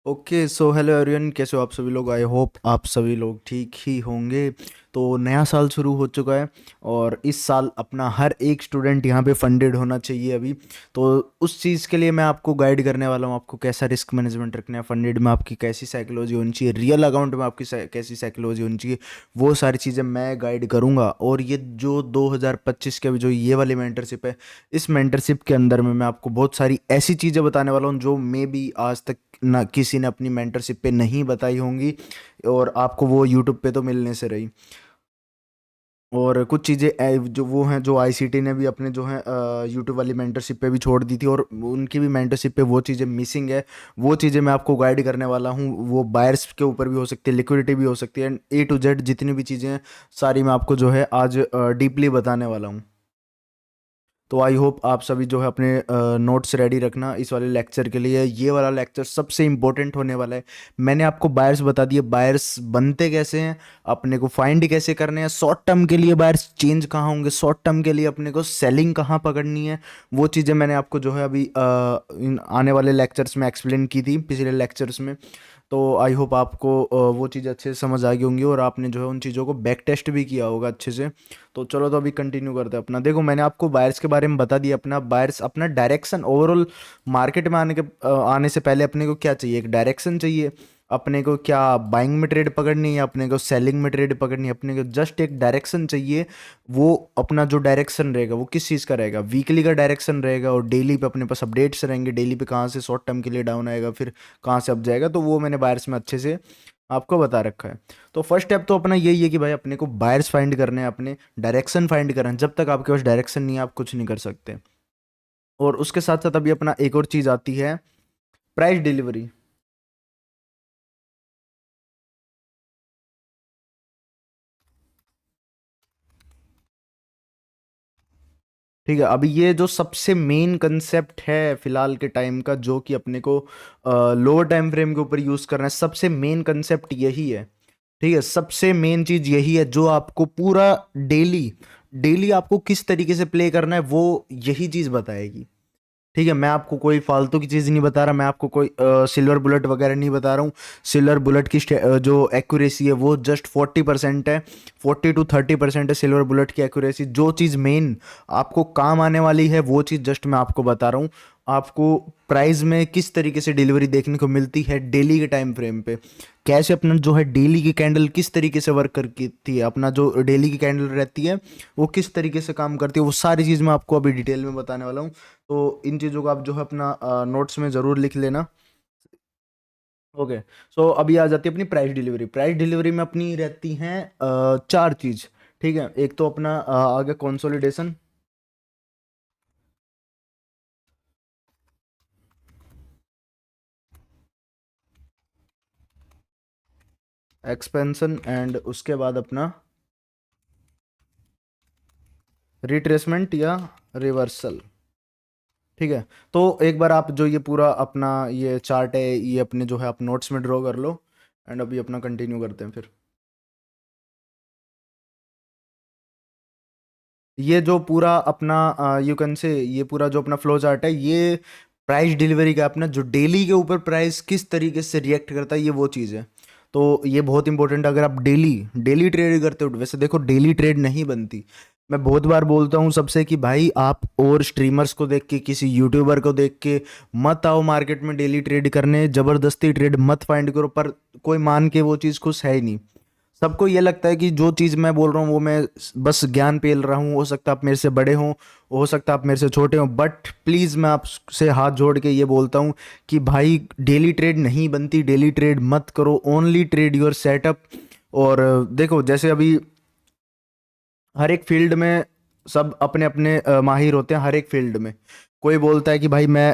Okay so hello everyone, कैसे हो आप सभी लोग। आई होप आप सभी लोग ठीक ही होंगे। तो नया साल शुरू हो चुका है और इस साल अपना हर एक स्टूडेंट यहाँ पे फंडेड होना चाहिए अभी। तो उस चीज़ के लिए मैं आपको गाइड करने वाला हूँ, आपको कैसा रिस्क मैनेजमेंट रखना है, फंडेड में आपकी कैसी साइकोलॉजी होनी चाहिए, रियल अकाउंट में आपकी कैसी साइकोलॉजी होनी चाहिए, वो सारी चीज़ें मैं गाइड करूँगा। और ये जो 2025 के जो ये वाली मेंटरशिप है, इस मेंटरशिप के अंदर में मैं आपको बहुत सारी ऐसी चीज़ें बताने वाला हूँ जो मे बी आज तक ना किसी ने अपनी मेंटरशिप पे नहीं बताई होंगी, और आपको वो यूट्यूब पे तो मिलने से रही। और कुछ चीज़ें जो वो हैं जो आईसीटी ने भी अपने जो है यूट्यूब वाली मेंटरशिप पे भी छोड़ दी थी, और उनकी भी मेंटरशिप पे वो चीज़ें मिसिंग है। वो चीज़ें मैं आपको गाइड करने वाला हूँ। वो बायर्स के ऊपर भी हो सकती है, लिक्विडिटी भी हो सकती है, एंड ए टू जेड जितनी भी चीज़ें हैं सारी मैं आपको जो है आज डीपली बताने वाला हूँ। तो आई होप आप सभी जो है अपने नोट्स रेडी रखना इस वाले लेक्चर के लिए। ये वाला लेक्चर सबसे इंपॉर्टेंट होने वाला है। मैंने आपको बायर्स बता दिए, बायर्स बनते कैसे हैं, अपने को फाइंड कैसे करने हैं, शॉर्ट टर्म के लिए बायर्स चेंज कहाँ होंगे, शॉर्ट टर्म के लिए अपने को सेलिंग कहाँ पकड़नी है। वो चीज़ें मैंने आपको जो है अभी इन आने वाले लेक्चर्स में एक्सप्लेन की थी, पिछले लेक्चर्स में। तो आई होप आपको वो चीज़ अच्छे से समझ आ गई होंगी, और आपने जो है उन चीज़ों को बैक टेस्ट भी किया होगा अच्छे से। तो चलो, तो अभी कंटिन्यू करते हैं अपना। देखो, मैंने आपको बायर्स के बारे में बता दिया। अपना बायर्स अपना डायरेक्शन ओवरऑल मार्केट में आने से पहले अपने को क्या चाहिए, एक डायरेक्शन चाहिए। अपने को क्या बाइंग में ट्रेड पकड़नी है, अपने को सेलिंग में ट्रेड पकड़नी है, अपने को जस्ट एक डायरेक्शन चाहिए। वो अपना जो डायरेक्शन रहेगा वो किस चीज़ का रहेगा, वीकली का डायरेक्शन रहेगा, और डेली पे अपने पास अपडेट्स रहेंगे, डेली पे कहाँ से शॉर्ट टर्म के लिए डाउन आएगा, फिर कहाँ से अप जाएगा। तो वो मैंने बायर्स में अच्छे से आपको बता रखा है। तो फर्स्ट स्टेप तो अपना यही है कि भाई अपने को बायर्स फाइंड करने हैं, अपने डायरेक्शन फाइंड करना है। जब तक आपके पास डायरेक्शन नहीं है आप कुछ नहीं कर सकते। और उसके साथ साथ अभी अपना एक और चीज़ आती है, प्राइस डिलीवरी। ठीक है, अभी ये जो सबसे मेन कंसेप्ट है फिलहाल के टाइम का, जो कि अपने को लोअर टाइम फ्रेम के ऊपर यूज करना है, सबसे मेन कंसेप्ट यही है। ठीक है, सबसे मेन चीज यही है जो आपको पूरा डेली डेली आपको किस तरीके से प्ले करना है, वो यही चीज बताएगी। ठीक है, मैं आपको कोई फालतू की चीज़ नहीं बता रहा, मैं आपको कोई सिल्वर बुलेट वगैरह नहीं बता रहा हूँ। सिल्वर बुलेट की जो एक्यूरेसी है वो जस्ट 40% है, 40 to 30% है सिल्वर बुलेट की एक्यूरेसी। जो चीज़ मेन आपको काम आने वाली है वो चीज़ जस्ट मैं आपको बता रहा हूँ। आपको प्राइस में किस तरीके से डिलीवरी देखने को मिलती है डेली के टाइम फ्रेम पे, कैसे अपना जो है डेली की कैंडल किस तरीके से वर्क करती है, अपना जो डेली की कैंडल रहती है वो किस तरीके से काम करती है, वो सारी चीज़ मैं आपको अभी डिटेल में बताने वाला हूँ। तो इन चीज़ों को आप जो है अपना नोट्स में ज़रूर लिख लेना। ओके। सो अभी आ जाती है अपनी प्राइस डिलीवरी। प्राइस डिलीवरी में अपनी रहती हैं चार चीज़। ठीक है, एक तो अपना आ गया कंसोलिडेशन, एक्सपेंशन, एंड उसके बाद अपना रिट्रेसमेंट या रिवर्सल। ठीक है, तो एक बार आप जो ये पूरा अपना ये चार्ट है ये अपने जो है आप नोट्स में ड्रॉ कर लो, एंड अभी अपना कंटिन्यू करते हैं फिर। ये जो पूरा अपना यू कैन से ये पूरा जो अपना फ्लो चार्ट है, ये प्राइस डिलीवरी का अपना जो डेली के ऊपर प्राइस किस तरीके से रिएक्ट करता है, ये वो चीज़ है। तो ये बहुत इंपॉर्टेंट है। अगर आप डेली डेली ट्रेड करते हो, वैसे देखो डेली ट्रेड नहीं बनती। मैं बहुत बार बोलता हूँ सबसे कि भाई आप और स्ट्रीमर्स को देख के, किसी यूट्यूबर को देख के मत आओ मार्केट में डेली ट्रेड करने, ज़बरदस्ती ट्रेड मत फाइंड करो। पर कोई मान के वो चीज़ खुश है ही नहीं। सबको ये लगता है कि जो चीज़ मैं बोल रहा हूँ वो मैं बस ज्ञान पेल रहा हूँ। हो सकता है आप मेरे से बड़े हों, हो सकता है आप मेरे से छोटे हों, बट प्लीज़ मैं आपसे हाथ जोड़ के ये बोलता हूँ कि भाई डेली ट्रेड नहीं बनती, डेली ट्रेड मत करो, ओनली ट्रेड योर सेटअप। और देखो, जैसे अभी हर एक फील्ड में सब अपने अपने माहिर होते हैं, हर एक फील्ड में। कोई बोलता है कि भाई मैं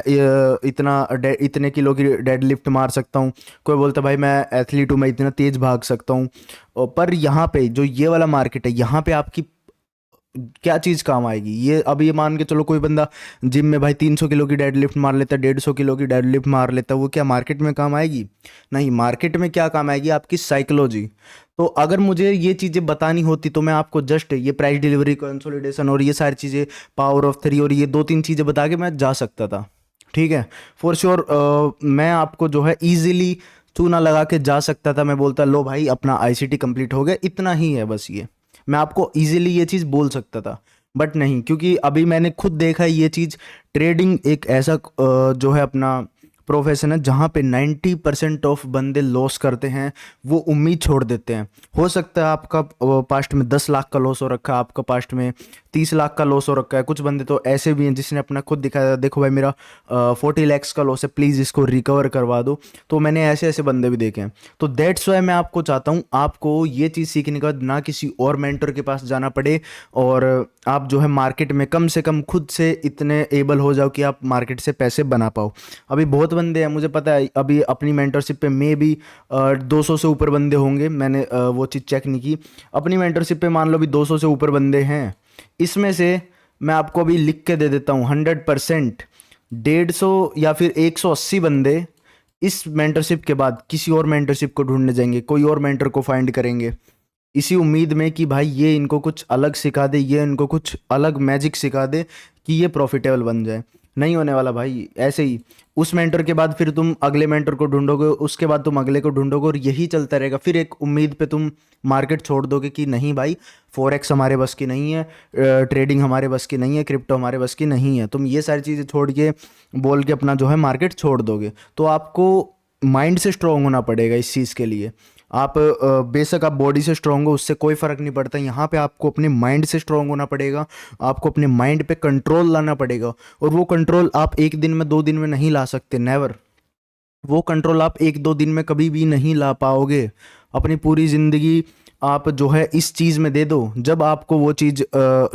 इतने किलो की डेड लिफ्ट मार सकता हूँ, कोई बोलता है भाई मैं एथलीट हूँ, मैं इतना तेज भाग सकता हूँ। पर यहाँ पे जो ये वाला मार्केट है, यहाँ पे आपकी क्या चीज़ काम आएगी, ये अब ये मान के चलो कोई बंदा जिम में भाई 300 किलो की डेड लिफ्ट मार लेता है, 150 किलो की डेड लिफ्ट मार लेता है, वो क्या मार्केट में काम आएगी? नहीं, मार्केट में क्या काम आएगी? आपकी साइकोलॉजी। तो अगर मुझे ये चीज़ें बतानी होती तो मैं आपको जस्ट ये प्राइस डिलीवरी, कंसोलिडेशन और ये सारी चीज़ें, पावर ऑफ थ्री और ये दो तीन चीज़ें बता के मैं जा सकता था। ठीक है। फॉर श्योर मैं आपको जो है इजीली चूना लगा के जा सकता था, मैं बोलता लो भाई अपना आईसीटी कंप्लीट हो गया, इतना ही है बस ये, मैं आपको इजीली ये चीज़ बोल सकता था। बट नहीं, क्योंकि अभी मैंने खुद देखा है ये चीज़। ट्रेडिंग एक ऐसा जो है अपना प्रोफेशन है जहाँ पे 90% ऑफ बंदे लॉस करते हैं, वो उम्मीद छोड़ देते हैं। हो सकता है आपका पास्ट में 10 लाख का लॉस हो रखा है, आपका पास्ट में 30 लाख का लॉस हो रखा है। कुछ बंदे तो ऐसे भी हैं जिसने अपना खुद दिखाया, देखो भाई मेरा 40 लैक्स का लॉस है, प्लीज़ इसको रिकवर करवा दो। तो मैंने ऐसे ऐसे बंदे भी देखे हैं। तो दैट्स वाई मैं आपको चाहता हूँ आपको ये चीज़ सीखने के बाद ना किसी और मेंटर के पास जाना पड़े, और आप जो है मार्केट में कम से कम खुद से इतने एबल हो जाओ कि आप मार्केट से पैसे बना पाओ। अभी बहुत बंदे हैं, मुझे पता है, अभी अपनी मेंटरशिप पे मे भी 200 से ऊपर बंदे होंगे, मैंने वो चीज़ चेक नहीं की। अपनी मेंटरशिप पे मान लो भी 200 से ऊपर बंदे हैं, इसमें से मैं आपको अभी लिख के दे देता हूँ 100%, 150 या फिर 180 बंदे इस मेंटरशिप के बाद किसी और मेंटरशिप को ढूंढने जाएंगे, कोई और मेंटर को फाइंड करेंगे, इसी उम्मीद में कि भाई ये इनको कुछ अलग सिखा दे, ये इनको कुछ अलग मैजिक सिखा दे कि ये प्रॉफिटेबल बन जाए। नहीं होने वाला भाई ऐसे ही। उस मेंटर के बाद फिर तुम अगले मेंटर को ढूंढोगे, उसके बाद तुम अगले को ढूंढोगे, और यही चलता रहेगा। फिर एक उम्मीद पे तुम मार्केट छोड़ दोगे कि नहीं भाई, फॉरेक्स हमारे बस की नहीं है, ट्रेडिंग हमारे बस की नहीं है, क्रिप्टो हमारे बस की नहीं है। तुम ये सारी चीज़ें छोड़ के बोल के अपना जो है मार्केट छोड़ दोगे। तो आपको माइंड से स्ट्रांग होना पड़ेगा इस चीज़ के लिए। आप बेशक आप बॉडी से स्ट्रांग हो, उससे कोई फ़र्क नहीं पड़ता, यहाँ पे आपको अपने माइंड से स्ट्रांग होना पड़ेगा। आपको अपने माइंड पे कंट्रोल लाना पड़ेगा, और वो कंट्रोल आप एक दिन में 2 दिन में नहीं ला सकते, नेवर। वो कंट्रोल आप 1-2 दिन में कभी भी नहीं ला पाओगे। अपनी पूरी ज़िंदगी आप जो है इस चीज़ में दे दो, जब आपको वो चीज़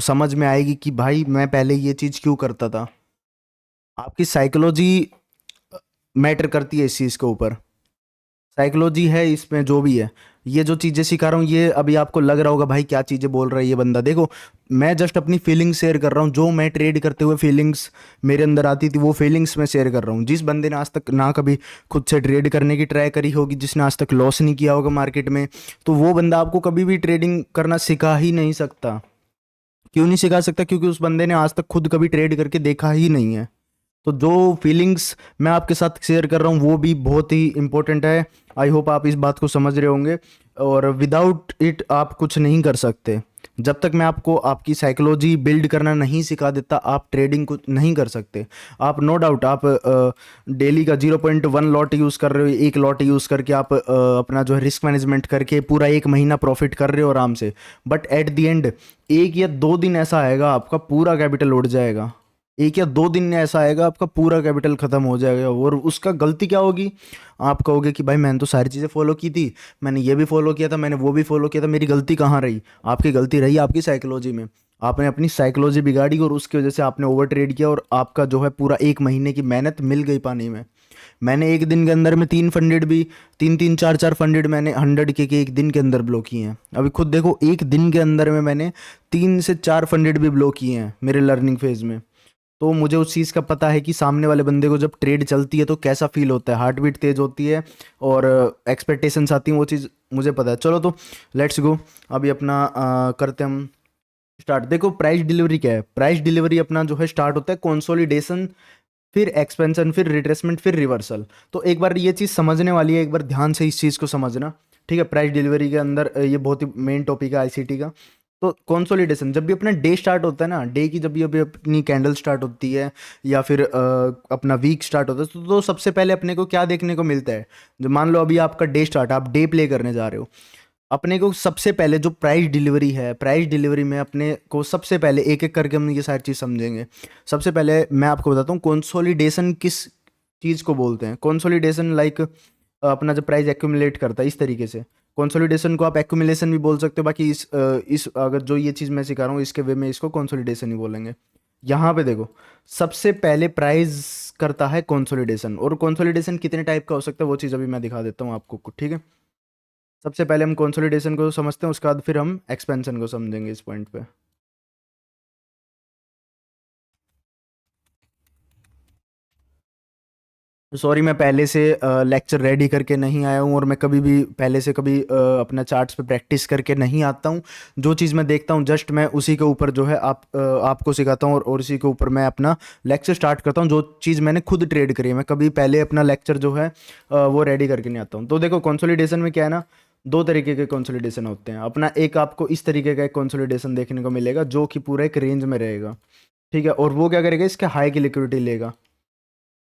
समझ में आएगी कि भाई मैं पहले ये चीज़ क्यों करता था। आपकी साइकोलॉजी मैटर करती है इस चीज़ के ऊपर। साइकोलॉजी है इसमें जो भी है। ये जो चीज़ें सिखा रहा हूँ, ये अभी आपको लग रहा होगा भाई क्या चीज़ें बोल रहा है ये बंदा, देखो मैं जस्ट अपनी फीलिंग्स शेयर कर रहा हूँ। जो मैं ट्रेड करते हुए फीलिंग्स मेरे अंदर आती थी, वो फीलिंग्स मैं शेयर कर रहा हूँ। जिस बंदे ने आज तक ना कभी खुद से ट्रेड करने की ट्राई करी होगी, जिसने आज तक लॉस नहीं किया होगा मार्केट में, तो वो बंदा आपको कभी भी ट्रेडिंग करना सिखा ही नहीं सकता। क्यों नहीं सिखा सकता? क्योंकि उस बंदे ने आज तक खुद कभी ट्रेड करके देखा ही नहीं है। तो जो फीलिंग्स मैं आपके साथ शेयर कर रहा हूँ वो भी बहुत ही इंपॉर्टेंट है। आई होप आप इस बात को समझ रहे होंगे, और विदाउट इट आप कुछ नहीं कर सकते। जब तक मैं आपको आपकी साइकोलॉजी बिल्ड करना नहीं सिखा देता, आप ट्रेडिंग को नहीं कर सकते। आप नो डाउट आप डेली का 0.1 लॉट यूज़ कर रहे हो, एक लॉट यूज़ करके आप अपना जो है रिस्क मैनेजमेंट करके पूरा एक महीना प्रॉफिट कर रहे हो आराम से। बट एट द एंड 1 या 2 दिन ऐसा आएगा आपका पूरा कैपिटल उड़ जाएगा। 1 या 2 दिन में ऐसा आएगा आपका पूरा कैपिटल खत्म हो जाएगा, और उसका गलती क्या होगी? आप कहोगे कि भाई मैंने तो सारी चीज़ें फॉलो की थी, मैंने ये भी फॉलो किया था, मैंने वो भी फॉलो किया था, मेरी गलती कहाँ रही? आपकी गलती रही आपकी साइकोलॉजी में। आपने अपनी साइकोलॉजी बिगाड़ी, और उसकी वजह से आपने ओवर ट्रेड किया, और आपका जो है पूरा एक महीने की मेहनत मिल गई पानी में। मैंने एक दिन के अंदर में 3 फंडेड भी, 3-3 4-4 फंडेड मैंने 100 के एक दिन के अंदर ब्लॉक किए हैं। अभी खुद देखो, एक दिन के अंदर में मैंने 3 से 4 फंडेड भी ब्लॉक किए हैं मेरे लर्निंग फेज में। तो मुझे उस चीज़ का पता है कि सामने वाले बंदे को जब ट्रेड चलती है तो कैसा फील होता है, हार्ट बीट तेज होती है, और एक्सपेक्टेशंस आती हैं, वो चीज़ मुझे पता है। चलो तो लेट्स गो, अभी अपना करते हम स्टार्ट। देखो प्राइस डिलीवरी क्या है? प्राइस डिलीवरी अपना जो है स्टार्ट होता है कंसोलिडेशन, फिर एक्सपेंशन, फिर रिट्रेसमेंट, फिर रिवर्सल। तो एक बार ये चीज़ समझने वाली है, एक बार ध्यान से इस चीज़ को समझना। ठीक है, प्राइस डिलीवरी के अंदर ये बहुत ही मेन टॉपिक है आईसीटी का। तो कंसोलिडेशन, जब भी अपना डे स्टार्ट होता है ना, डे की जब भी अभी अपनी कैंडल स्टार्ट होती है, या फिर अपना वीक स्टार्ट होता है, तो सबसे पहले अपने को क्या देखने को मिलता है? जो मान लो अभी आपका डे स्टार्ट, आप डे प्ले करने जा रहे हो, अपने को सबसे पहले जो प्राइस डिलीवरी है, प्राइस डिलीवरी में अपने को सबसे पहले एक एक करके हम ये सारी चीज़ समझेंगे। सबसे पहले मैं आपको बताता हूँ कंसोलिडेशन किस चीज़ को बोलते हैं। कंसोलिडेशन लाइक अपना जब प्राइस एक्यूमुलेट करता है इस तरीके से। कंसोलिडेशन को आप एक्यूमुलेशन भी बोल सकते हो, बाकी इस अगर जो ये चीज़ मैं सिखा रहा हूँ इसके वे में इसको कंसोलिडेशन ही बोलेंगे। यहाँ पे देखो, सबसे पहले प्राइस करता है कंसोलिडेशन, और कंसोलिडेशन कितने टाइप का हो सकता है वो चीज़ अभी मैं दिखा देता हूँ आपको, ठीक है। सबसे पहले हम कंसोलिडेशन को समझते हैं, उसके बाद फिर हम एक्सपेंशन को समझेंगे इस पॉइंट पे। सॉरी, मैं पहले से लेक्चर रेडी करके नहीं आया हूँ, और मैं कभी भी पहले से कभी अपना चार्ट्स पे प्रैक्टिस करके नहीं आता हूँ। जो चीज़ मैं देखता हूँ जस्ट मैं उसी के ऊपर जो है आपको सिखाता हूँ, और उसी के ऊपर मैं अपना लेक्चर स्टार्ट करता हूँ। जो चीज़ मैंने खुद ट्रेड करी है, मैं कभी पहले अपना लेक्चर जो है वो रेडी करके नहीं आता हूँ। तो देखो कंसोलिडेशन में क्या है ना, दो तरीके के कंसोलिडेशन होते हैं अपना। एक आपको इस तरीके का एक कंसोलिडेशन देखने को मिलेगा जो कि पूरा एक रेंज में रहेगा, ठीक है, और वो क्या करेगा, इसके हाई की लिक्विडिटी लेगा,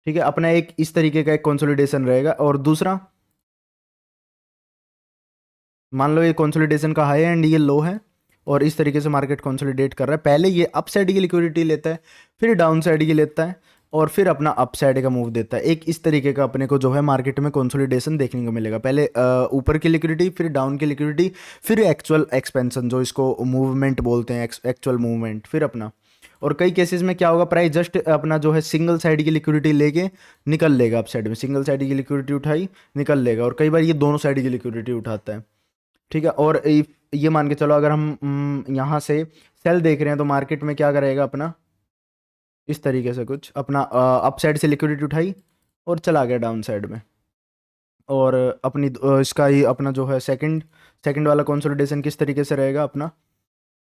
ठीक है। अपना एक इस तरीके का एक कंसोलिडेशन रहेगा, और दूसरा मान लो ये कंसोलिडेशन का हाई है एंड ये लो है, और इस तरीके से मार्केट कंसोलिडेट कर रहा है। पहले ये अप साइड की लिक्विडिटी लेता है, फिर डाउन साइड की लेता है, और फिर अपना अप साइड का मूव देता है। एक इस तरीके का अपने को जो है मार्केट में कंसोलिडेशन देखने को मिलेगा। पहले ऊपर की लिक्विडिटी, फिर डाउन की लिक्विडिटी, फिर एक्चुअल एक्सपेंशन जो इसको मूवमेंट बोलते हैं, एक्चुअल मूवमेंट, फिर अपना। और कई केसेस में क्या होगा, प्राइस जस्ट अपना जो है सिंगल साइड की लिक्विडिटी लेके निकल लेगा अप साइड में, सिंगल साइड की लिक्विडिटी उठाई निकल लेगा, और कई बार ये दोनों साइड की लिक्विडिटी उठाता है, ठीक है। और ये मान के चलो अगर हम यहाँ से सेल देख रहे हैं तो मार्केट में क्या करेगा अपना, इस तरीके से कुछ अपना अप साइड से लिक्विडिटी उठाई और चला गया डाउन साइड में। और अपनी इसका ही अपना जो है सेकंड सेकंड वाला कंसोलिडेशन किस तरीके से रहेगा अपना,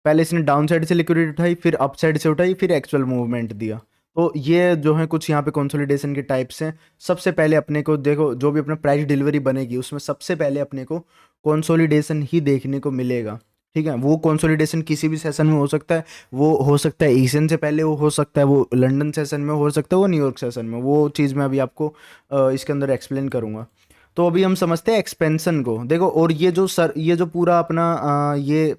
पहले इसने डाउन साइड से लिक्विडिटी उठाई, फिर अप साइड से उठाई, फिर एक्चुअल मूवमेंट दिया। तो ये जो है कुछ यहाँ पे कंसोलिडेशन के टाइप्स हैं। सबसे पहले अपने को देखो, जो भी अपना प्राइस डिलीवरी बनेगी उसमें सबसे पहले अपने को कंसोलिडेशन ही देखने को मिलेगा, ठीक है। वो कंसोलिडेशन किसी भी सेशन में हो सकता है, वो हो सकता है एशियन से पहले, वो हो सकता है वो लंदन सेशन में, हो सकता है वो न्यूयॉर्क सेशन में। वो चीज़ मैं अभी आपको इसके अंदर एक्सप्लेन करूँगा। तो अभी हम समझते हैं एक्सपेंशन को। देखो, और ये जो पूरा अपना ये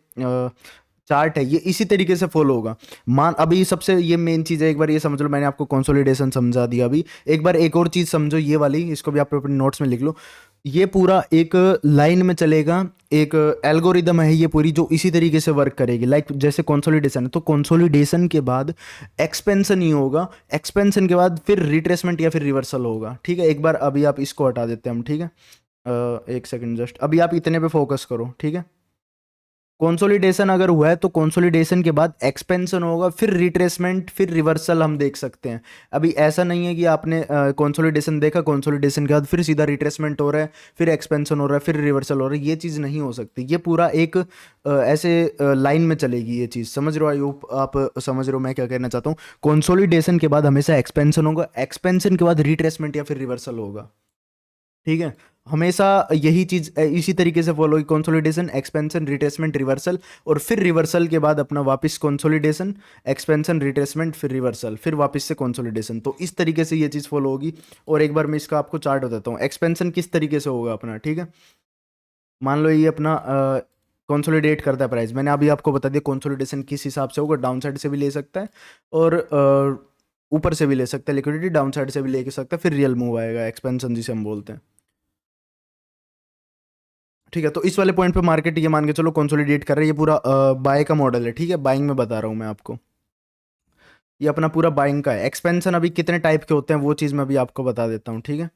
चार्ट है, ये इसी तरीके से फॉलो होगा। मान अभी सबसे ये मेन चीज़ है, एक बार ये समझ लो, मैंने आपको कंसोलिडेशन समझा दिया। अभी एक बार एक और चीज़ समझो, ये वाली, इसको भी आप अपने नोट्स में लिख लो। ये पूरा एक लाइन में चलेगा, एक एल्गोरिदम है ये पूरी, जो इसी तरीके से वर्क करेगी। लाइक जैसे कंसोलिडेशन है, तो कंसोलिडेशन के बाद एक्सपेंशन ही होगा, एक्सपेंशन के बाद फिर रिट्रेसमेंट या फिर रिवर्सल होगा, ठीक है। एक बार अभी आप इसको हटा देते हैं हम, ठीक है। एक सेकंड, जस्ट अभी आप इतने पे फोकस करो, ठीक है। कंसोलिडेशन अगर हुआ है तो कंसोलिडेशन के बाद एक्सपेंशन होगा, फिर रिट्रेसमेंट, फिर रिवर्सल हम देख सकते हैं। अभी ऐसा नहीं है कि आपने कंसोलिडेशन देखा, कंसोलिडेशन के बाद फिर सीधा रिट्रेसमेंट हो रहा है, फिर एक्सपेंशन हो रहा है, फिर रिवर्सल हो रहा है। ये चीज़ नहीं हो सकती। ये पूरा एक ऐसे लाइन में चलेगी ये चीज़। समझ रहे हो? आई होप आप समझ रहे हो मैं क्या कहना चाहता हूँ। कंसोलिडेशन के बाद हमेशा एक्सपेंशन होगा, एक्सपेंशन के बाद रिट्रेसमेंट या फिर रिवर्सल होगा, ठीक है। हमेशा यही चीज इसी तरीके से फॉलो होगी, कंसोलिडेशन, एक्सपेंशन, रिट्रेसमेंट, रिवर्सल, और फिर रिवर्सल के बाद अपना वापस कंसोलिडेशन, एक्सपेंशन, रिट्रेसमेंट, फिर रिवर्सल, फिर वापस से कंसोलिडेशन। तो इस तरीके से ये चीज फॉलो होगी। और एक बार मैं इसका आपको चार्ट बताता हूँ, एक्सपेंशन किस तरीके से होगा अपना, ठीक है। मान लो ये अपना कंसोलिडेट करता है प्राइस, मैंने अभी आपको बता दिया कंसोलिडेशन किस हिसाब से होगा। डाउन साइड से भी ले सकता है, और ऊपर से भी ले सकता है लिक्विडिटी, डाउन साइड से भी ले सकता है, फिर रियल मूव आएगा, एक्सपेंशन जिसे हम बोलते हैं, ठीक है। तो इस वाले पॉइंट पे मार्केट ये मान के चलो कंसोलिडेट कर रहा है। ये पूरा बाय का मॉडल है, ठीक है। बाइंग में बता रहा हूँ मैं आपको, ये अपना पूरा बाइंग का है। एक्सपेंशन अभी कितने टाइप के होते हैं वो चीज़ मैं अभी आपको बता देता हूँ, ठीक है।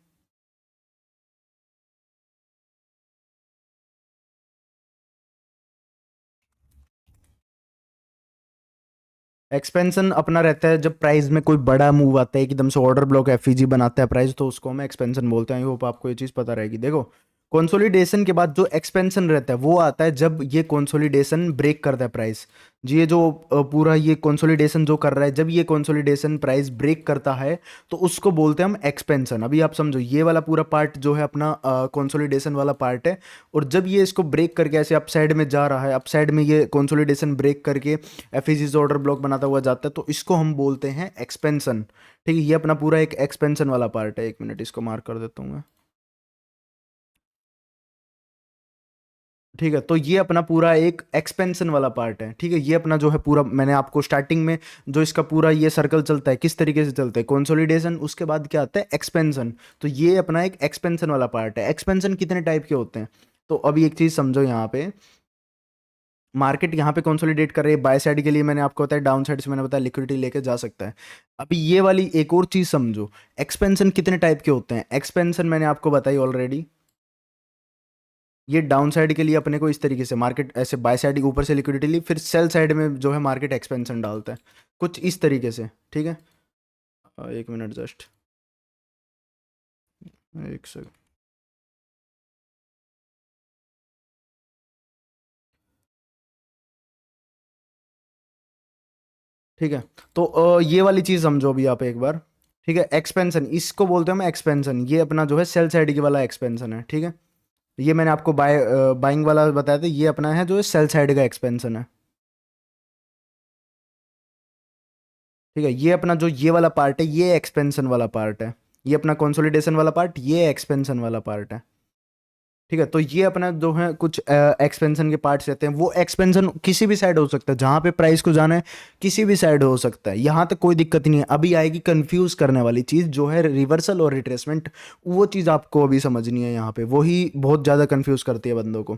एक्सपेंशन अपना रहता है जब प्राइस में कोई बड़ा मूव आता है, एकदम से ऑर्डर ब्लॉक एफईजी बनाता है प्राइस, तो उसको हम एक्सपेंशन बोलते हैं। आई होप आपको ये चीज़ पता रहेगी। देखो, कंसोलिडेशन के बाद जो एक्सपेंशन रहता है वो आता है जब ये कंसोलिडेशन ब्रेक करता है प्राइस। जी, ये जो पूरा ये कंसोलिडेशन जो कर रहा है, जब ये कंसोलिडेशन प्राइस ब्रेक करता है तो उसको बोलते हैं हम एक्सपेंशन। अभी आप समझो, ये वाला पूरा पार्ट जो है अपना कंसोलिडेशन वाला पार्ट है, और जब ये इसको ब्रेक करके ऐसे अप साइड में जा रहा है, अप साइड में ये कंसोलिडेशन ब्रेक करके एफईजी ऑर्डर ब्लॉक बनाता हुआ जाता है, तो इसको हम बोलते हैं एक्सपेंशन, ठीक है। ये अपना पूरा एक एक्सपेंशन वाला पार्ट है। एक मिनट, इसको मार्क कर देता हूँ मैं, ठीक है। तो ये अपना पूरा एक एक्सपेंशन वाला पार्ट है, ठीक है। ये अपना जो है पूरा, मैंने आपको स्टार्टिंग में जो इसका पूरा ये सर्कल चलता है किस तरीके से चलता है, कंसोलिडेशन, उसके बाद क्या आता है, एक्सपेंशन। तो ये अपना एक एक्सपेंशन वाला पार्ट है। एक्सपेंशन कितने टाइप के होते हैं, तो अभी एक चीज समझो, यहाँ पे मार्केट यहाँ पे कंसोलिडेट कर रही है, बाय साइड के लिए मैंने आपको बताया, डाउन साइड से मैंने बताया लिक्विडिटी लेके जा सकता है। अभी ये वाली एक और चीज समझो, एक्सपेंशन कितने टाइप के होते हैं। एक्सपेंशन मैंने आपको बताई ऑलरेडी, ये डाउन साइड के लिए अपने को इस तरीके से मार्केट ऐसे बाय साइड ऊपर से लिक्विडिटी ली, फिर सेल साइड में जो है मार्केट एक्सपेंशन डालता है, कुछ इस तरीके से, ठीक है। एक मिनट जस्ट, एक सेकंड। ठीक है, तो ये वाली चीज समझो अभी आप एक बार। ठीक है, एक्सपेंशन इसको बोलते हैं हम एक्सपेंशन, ये अपना जो है सेल साइड की वाला एक्सपेंशन है। ठीक है, ये मैंने आपको बाइंग वाला बताया था, ये अपना है जो है सेल साइड का एक्सपेंशन है। ठीक है, ये अपना जो ये वाला पार्ट है ये एक्सपेंशन वाला पार्ट है, ये अपना कंसोलिडेशन वाला पार्ट, ये एक्सपेंशन वाला पार्ट है। ठीक है, तो ये अपना जो है कुछ एक्सपेंशन के पार्ट्स रहते हैं, वो एक्सपेंशन किसी भी साइड हो सकता है, जहां पे प्राइस को जाना है किसी भी साइड हो सकता है, यहां तक कोई दिक्कत नहीं है। अभी आएगी कंफ्यूज करने वाली चीज जो है रिवर्सल और रिट्रेसमेंट, वो चीज आपको अभी समझनी है, यहाँ पे वही बहुत ज्यादा कंफ्यूज करती है बंदों को।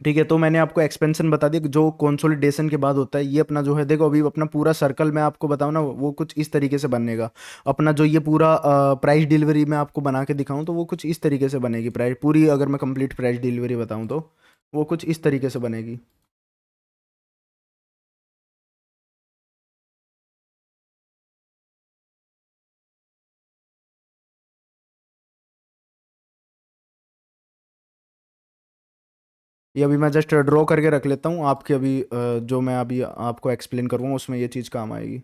ठीक है, तो मैंने आपको एक्सपेंशन बता दिया, जो कंसोलिडेशन के बाद होता है, ये अपना जो है देखो अभी अपना पूरा सर्कल मैं आपको बताऊं ना, वो कुछ इस तरीके से बनेगा। अपना जो ये पूरा प्राइस डिलीवरी मैं आपको बना के दिखाऊं तो वो कुछ इस तरीके से बनेगी, प्राइस पूरी अगर मैं कंप्लीट प्राइस डिलीवरी बताऊं तो वो कुछ इस तरीके से बनेगी। ये अभी मैं जस्ट ड्रॉ करके रख लेता हूँ आपके, अभी जो मैं अभी आपको एक्सप्लेन करूँगा उसमें ये चीज़ काम आएगी।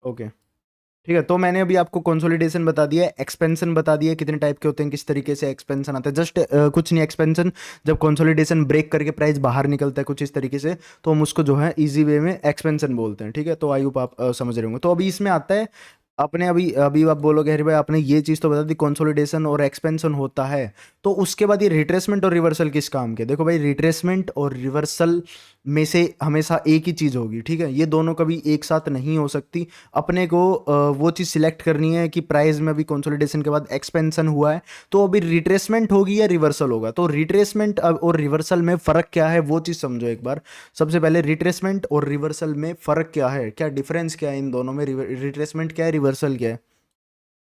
ओके, ठीक है, तो मैंने अभी आपको कंसोलिडेशन बता दिया है, एक्सपेंशन बता दिया है कितने टाइप के होते हैं, किस तरीके से एक्सपेंशन आता है, जस्ट कुछ नहीं, एक्सपेंशन जब कंसोलिडेशन ब्रेक करके प्राइस बाहर निकलता है कुछ इस तरीके से, तो हम उसको जो है इजी वे में एक्सपेंशन बोलते हैं। ठीक है, तो आई होप आप समझ रहे होंगे। तो अभी इसमें आता है, आपने अभी अभी आप बोलोगे अरे भाई आपने ये चीज़ तो बता दी कंसोलिडेशन और एक्सपेंशन होता है, तो उसके बाद ये रिट्रेसमेंट और रिवर्सल किस काम के? देखो भाई, रिट्रेसमेंट और रिवर्सल में से हमेशा एक ही चीज़ होगी। ठीक है, ये दोनों कभी एक साथ नहीं हो सकती। अपने को वो चीज़ सिलेक्ट करनी है कि प्राइस में अभी कंसोलिडेशन के बाद एक्सपेंशन हुआ है, तो अभी रिट्रेसमेंट होगी या रिवर्सल होगा। तो रिट्रेसमेंट और रिवर्सल में फ़र्क क्या है वो चीज़ समझो एक बार। सबसे पहले रिट्रेसमेंट और रिवर्सल में फ़र्क क्या है, क्या डिफरेंस क्या है इन दोनों में, रिट्रेसमेंट क्या है, रिवर्सल क्या है।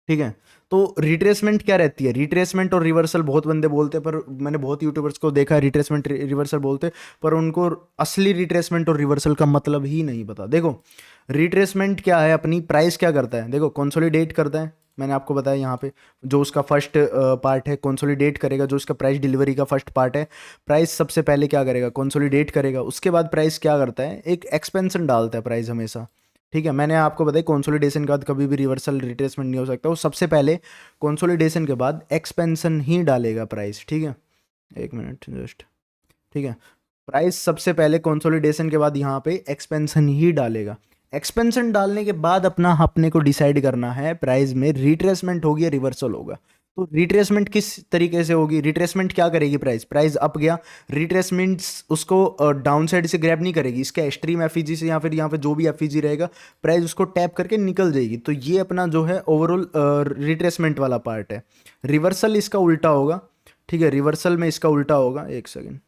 ठीक है, तो रिट्रेसमेंट क्या रहती है, रिट्रेसमेंट और रिवर्सल बहुत बंदे बोलते हैं, पर मैंने बहुत यूट्यूबर्स को देखा है रिट्रेसमेंट रिवर्सल बोलते, पर उनको असली रिट्रेसमेंट और रिवर्सल का मतलब ही नहीं पता। देखो, रिट्रेसमेंट क्या है, अपनी प्राइस क्या करता है, देखो कंसोलिडेट करता है, मैंने आपको बताया यहाँ पे जो उसका फर्स्ट पार्ट है कंसोलिडेट करेगा, जो उसका प्राइस डिलीवरी का फर्स्ट पार्ट है, प्राइस सबसे पहले क्या करेगा, कंसोलिडेट करेगा, उसके बाद प्राइस क्या करता है, एक एक्सपेंशन डालता है प्राइस हमेशा। ठीक है, मैंने आपको बताया कंसोलिडेशन के बाद कभी भी रिवर्सल रिट्रेसमेंट नहीं हो सकता, वो सबसे पहले कंसोलिडेशन के बाद एक्सपेंशन ही डालेगा प्राइस। ठीक है, एक मिनट जस्ट। ठीक है, प्राइस सबसे पहले कंसोलिडेशन के बाद यहाँ पे एक्सपेंशन ही डालेगा। एक्सपेंशन डालने के बाद अपना अपने को डिसाइड करना है प्राइस में रिट्रेसमेंट होगी या रिवर्सल होगा। तो रिट्रेसमेंट किस तरीके से होगी, रिट्रेसमेंट क्या करेगी, प्राइस प्राइस अप गया, रिट्रेसमेंट उसको डाउन साइड से ग्रैब नहीं करेगी, इसका एक्सट्रीम एफईजी से या फिर यहाँ पे जो भी एफईजी रहेगा, प्राइस उसको टैप करके निकल जाएगी। तो ये अपना जो है ओवरऑल रिट्रेसमेंट वाला पार्ट है। रिवर्सल इसका उल्टा होगा। ठीक है, रिवर्सल में इसका उल्टा होगा, एक सेकेंड।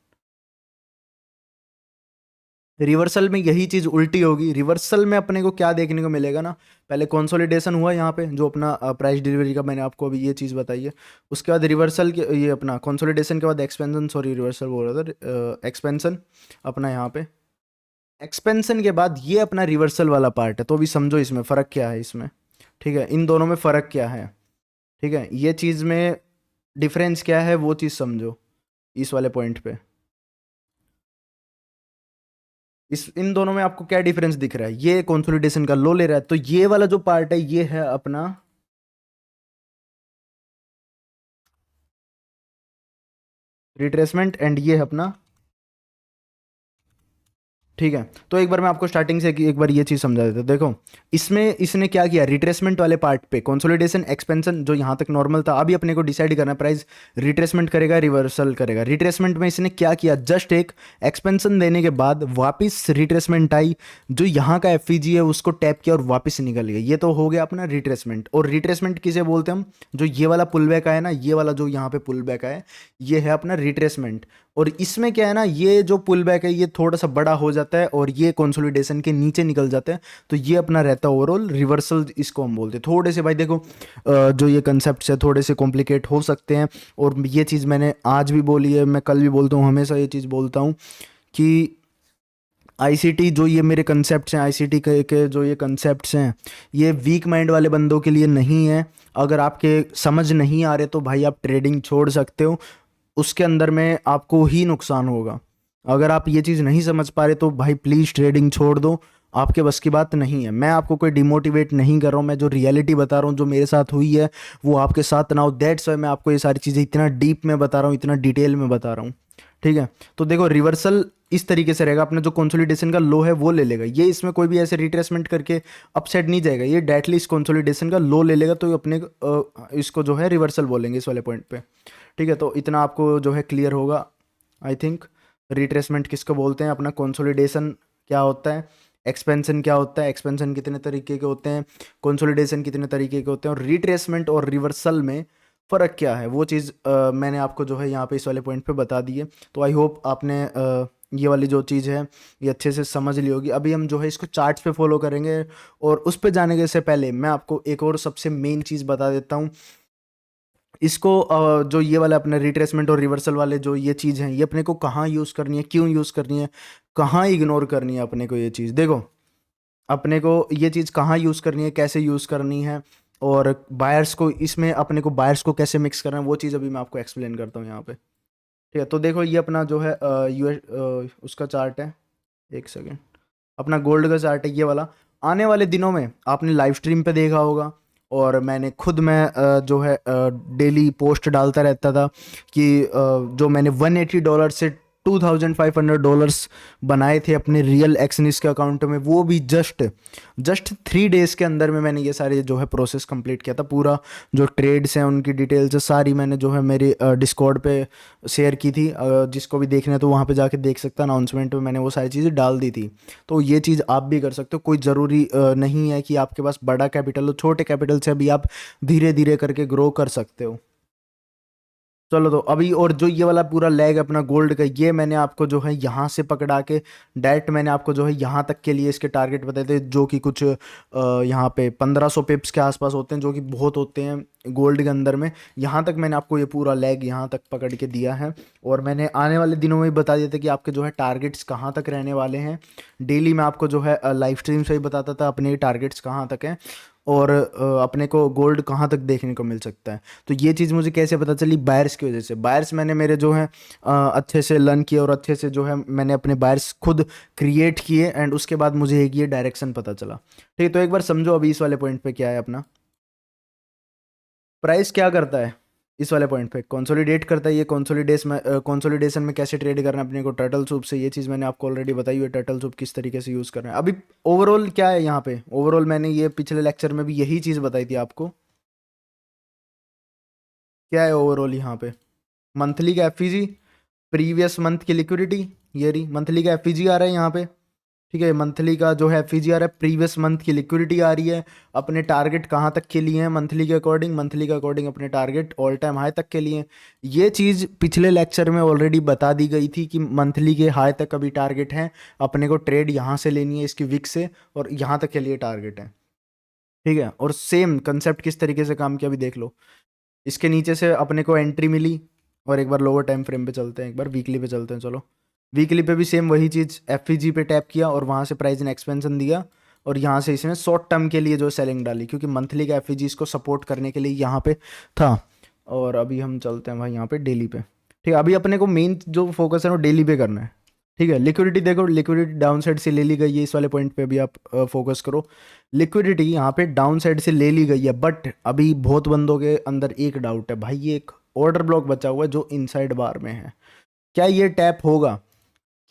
रिवर्सल में यही चीज उल्टी होगी। रिवर्सल में अपने को क्या देखने को मिलेगा ना, पहले कंसोलिडेशन हुआ यहाँ पे जो अपना प्राइस डिलीवरी का मैंने आपको अभी ये चीज़ बताई है, उसके बाद रिवर्सल के ये अपना कंसोलिडेशन के बाद एक्सपेंशन, सॉरी रिवर्सल बोल रहा था, एक्सपेंशन अपना यहाँ पे, एक्सपेंशन के बाद ये अपना रिवर्सल वाला पार्ट है। तो अभी समझो इसमें फ़र्क क्या है इसमें। ठीक है, इन दोनों में फ़र्क क्या है। ठीक है, ये चीज़ में डिफरेंस क्या है वो चीज़ समझो इस वाले पॉइंट पे। इस इन दोनों में आपको क्या डिफरेंस दिख रहा है, ये कंसोलिडेशन का लो ले रहा है, तो ये वाला जो पार्ट है ये है अपना रिट्रेसमेंट, एंड ये है अपना। ठीक है, तो एक बार मैं आपको स्टार्टिंग से एक बार ये चीज़ समझा देता हूं। देखो, इसमें इसने क्या किया, रिट्रेसमेंट वाले पार्ट पे कंसोलिडेशन एक्सपेंशन जो यहाँ तक नॉर्मल था, अभी अपने को डिसाइड करना है प्राइस रिट्रेसमेंट करेगा रिवर्सल करेगा। रिट्रेसमेंट में इसने क्या किया, जस्ट एक एक्सपेंशन देने के बाद वापस रिट्रेसमेंट आई, जो यहाँ का एफ है उसको टैप किया और वापस निकल गया, ये तो हो गया अपना रिट्रेसमेंट। और रिट्रेसमेंट किसे बोलते हैं हम, जो ये वाला पुल बैक आया ना, ये वाला जो यहाँ पे पुल बैक आया, ये है अपना रिट्रेसमेंट। और इसमें क्या है ना, ये जो पुल बैक है ये थोड़ा सा बड़ा हो जाता है और ये कंसोलिडेशन के नीचे निकल जाता है, तो ये अपना रहता है ओवरऑल रिवर्सल, इसको हम बोलते हैं। थोड़े से भाई देखो जो ये कंसेप्ट है थोड़े से कॉम्प्लिकेट हो सकते हैं, और ये चीज़ मैंने आज भी बोली है, मैं कल भी बोलता हूँ, हमेशा ये चीज़ बोलता हूँ कि आईसीटी जो ये मेरे कंसेप्ट्स हैं, आईसीटी के जो ये कंसेप्ट्स हैं, ये वीक माइंड वाले बंदों के लिए नहीं है। अगर आपके समझ नहीं आ रहे तो भाई आप ट्रेडिंग छोड़ सकते हो, उसके अंदर में आपको ही नुकसान होगा। अगर आप ये चीज़ नहीं समझ पा रहे तो भाई प्लीज़ ट्रेडिंग छोड़ दो, आपके बस की बात नहीं है। मैं आपको कोई डिमोटिवेट नहीं कर रहा हूँ, मैं जो रियलिटी बता रहा हूँ, जो मेरे साथ हुई है वो आपके साथ ना हो, दैट्स वाई मैं आपको ये सारी चीज़ें इतना डीप में बता रहा हूँ, इतना डिटेल में बता रहा हूँ। ठीक है, तो देखो रिवर्सल इस तरीके से रहेगा, अपने जो कंसोलिडेशन का लो है वो ले लेगा ये, इसमें कोई भी ऐसे रिट्रेसमेंट करके अपसाइड नहीं जाएगा, ये डायरेक्टली इस कंसोलिडेशन का लो ले लेगा, तो अपने इसको जो है रिवर्सल बोलेंगे इस वाले पॉइंट पे। ठीक है, तो इतना आपको जो है क्लियर होगा आई थिंक। रिट्रेसमेंट किसको बोलते हैं, अपना कंसोलिडेशन क्या होता है, एक्सपेंशन क्या होता है, एक्सपेंशन कितने तरीके के होते हैं, कंसोलिडेशन कितने तरीके के होते हैं, और रिट्रेसमेंट और रिवर्सल में फ़र्क क्या है, वो चीज़ मैंने आपको जो है यहाँ पे इस वाले पॉइंट पे बता दी है। तो आई होप आपने ये वाली जो चीज़ है ये अच्छे से समझ ली होगी। अभी हम जो है इसको चार्ट्स पे फॉलो करेंगे, और उस पे जाने के से पहले मैं आपको एक और सबसे मेन चीज़ बता देता हूँ। इसको जो ये वाला अपने रिट्रेसमेंट और रिवर्सल वाले जो ये चीज़ हैं, ये अपने को कहाँ यूज़ करनी है, क्यों यूज़ करनी है, कहाँ इग्नोर करनी है अपने को, ये चीज़ देखो, अपने को ये चीज़ कहाँ यूज़ करनी है, कैसे यूज़ करनी है, और बायर्स को इसमें अपने को बायर्स को कैसे मिक्स करना है, वो चीज़ अभी मैं आपको एक्सप्लेन करता हूँ यहाँ पे। ठीक है, तो देखो ये अपना जो है यूएस उसका चार्ट है, एक सेकेंड, अपना गोल्ड का चार्ट है ये वाला। आने वाले दिनों में आपने लाइव स्ट्रीम पे देखा होगा, और मैंने खुद मैं जो है डेली पोस्ट डालता रहता था कि जो मैंने $180 से $2,500 बनाए थे अपने रियल एक्सनिस के अकाउंट में, वो भी जस्ट 3 डेज़ के अंदर में मैंने ये सारे जो है प्रोसेस कंप्लीट किया था। पूरा जो ट्रेड्स हैं उनकी डिटेल्स सारी मैंने जो है मेरे डिस्कॉर्ड पे शेयर की थी, जिसको भी देखना है तो वहाँ पे जाके देख सकता, अनाउंसमेंट में मैंने वो सारी चीज़ें डाल दी थी। तो ये चीज़ आप भी कर सकते हो, कोई ज़रूरी नहीं है कि आपके पास बड़ा कैपिटल हो, छोटे कैपिटल से भी आप धीरे धीरे करके ग्रो कर सकते हो। चलो, तो अभी और जो ये वाला पूरा लेग अपना गोल्ड का, ये मैंने आपको जो है यहाँ से पकड़ा के डायरेक्ट मैंने आपको जो है यहाँ तक के लिए इसके टारगेट बताए थे, जो कि कुछ यहाँ पे 1500 पिप्स के आसपास होते हैं, जो कि बहुत होते हैं गोल्ड के अंदर में। यहाँ तक मैंने आपको ये पूरा लेग यहाँ तक पकड़ के दिया है, और मैंने आने वाले दिनों में भी बता दिया था कि आपके जो है टारगेट्स कहाँ तक रहने वाले हैं। डेली मैं आपको जो है लाइव स्ट्रीम से ही बताता था अपने टारगेट्स कहाँ तक हैं, और अपने को गोल्ड कहाँ तक देखने को मिल सकता है। तो ये चीज़ मुझे कैसे पता चली, बायर्स की वजह से। बायर्स मैंने मेरे जो है अच्छे से लर्न किए, और अच्छे से जो है मैंने अपने बायर्स खुद क्रिएट किए, एंड उसके बाद मुझे एक ये डायरेक्शन पता चला। ठीक है, तो एक बार समझो अभी इस वाले पॉइंट पे क्या है अपना प्राइस क्या करता है। इस वाले पॉइंट पे कंसोलिडेट करता है, ये कंसोलिडेशन में कैसे ट्रेड करना है अपने को, टर्टल सूप से, ये चीज़ मैंने आपको ऑलरेडी बताई हुई है, टर्टल सूप किस तरीके से यूज़ करना है। अभी ओवरऑल क्या है यहाँ पे, ओवरऑल मैंने ये पिछले लेक्चर में भी यही चीज़ बताई थी आपको। क्या है ओवरऑल यहाँ पे, मंथली का एफईजी, प्रीवियस मंथ की लिक्विडिटी, ये रही मंथली का एफईजी आ रहा है यहाँ पे। ठीक है, मंथली का जो है एफईजी आ रहा है, प्रीवियस मंथ की लिक्विडिटी आ रही है, अपने टारगेट कहाँ तक के लिए हैं मंथली के अकॉर्डिंग, मंथली के अकॉर्डिंग अपने टारगेट ऑल टाइम हाई तक के लिए। ये चीज़ पिछले लेक्चर में ऑलरेडी बता दी गई थी कि मंथली के हाई तक अभी टारगेट हैं, अपने को ट्रेड यहाँ से लेनी है इसकी विक से, और यहाँ तक के लिए टारगेट है। ठीक है, और सेम कंसेप्ट किस तरीके से काम किया अभी देख लो। इसके नीचे से अपने को एंट्री मिली, और एक बार लोअर टाइम फ्रेम पे चलते हैं, एक बार वीकली पे चलते हैं। चलो, वीकली पे भी सेम वही चीज़, एफईजी पे टैप किया और वहाँ से प्राइस ने एक्सपेंशन दिया, और यहाँ से इसने शॉर्ट टर्म के लिए जो सेलिंग डाली, क्योंकि मंथली का एफईजी इसको सपोर्ट करने के लिए यहाँ पे था। और अभी हम चलते हैं भाई यहाँ पे डेली पे। ठीक है, अभी अपने को मेन जो फोकस है वो डेली पे करना है। ठीक है, लिक्विडिटी देखो, लिक्विडिटी डाउन साइड से ले ली गई है, इस वाले पॉइंट पे भी आप फोकस करो। लिक्विडिटी यहाँ पे डाउन साइड से ले ली गई है, बट अभी बहुत बंदों के अंदर एक डाउट है भाई, ये एक ऑर्डर ब्लॉक बचा हुआ है जो इनसाइड बार में है, क्या ये टैप होगा,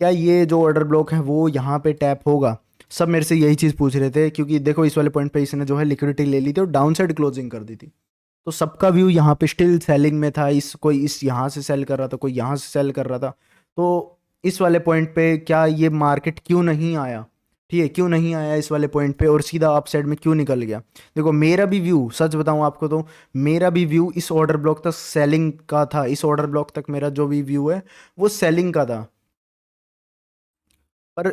क्या ये जो ऑर्डर ब्लॉक है वो यहाँ पे टैप होगा। सब मेरे से यही चीज़ पूछ रहे थे, क्योंकि देखो इस वाले पॉइंट पे इसने जो है लिक्विडिटी ले ली थी और डाउन साइड क्लोजिंग कर दी थी, तो सबका व्यू यहाँ पे स्टिल सेलिंग में था। कोई इस यहाँ से सेल कर रहा था, कोई यहाँ से सेल कर रहा था। तो इस वाले पॉइंट पे क्या ये मार्केट क्यों नहीं आया, ठीक है, क्यों नहीं आया इस वाले पॉइंट पे और सीधा अप साइड में क्यों निकल गया? देखो मेरा भी व्यू, सच बताऊं आपको तो मेरा भी व्यू इस ऑर्डर ब्लॉक तक सेलिंग का था। इस ऑर्डर ब्लॉक तक मेरा जो भी व्यू है वो सेलिंग का था। पर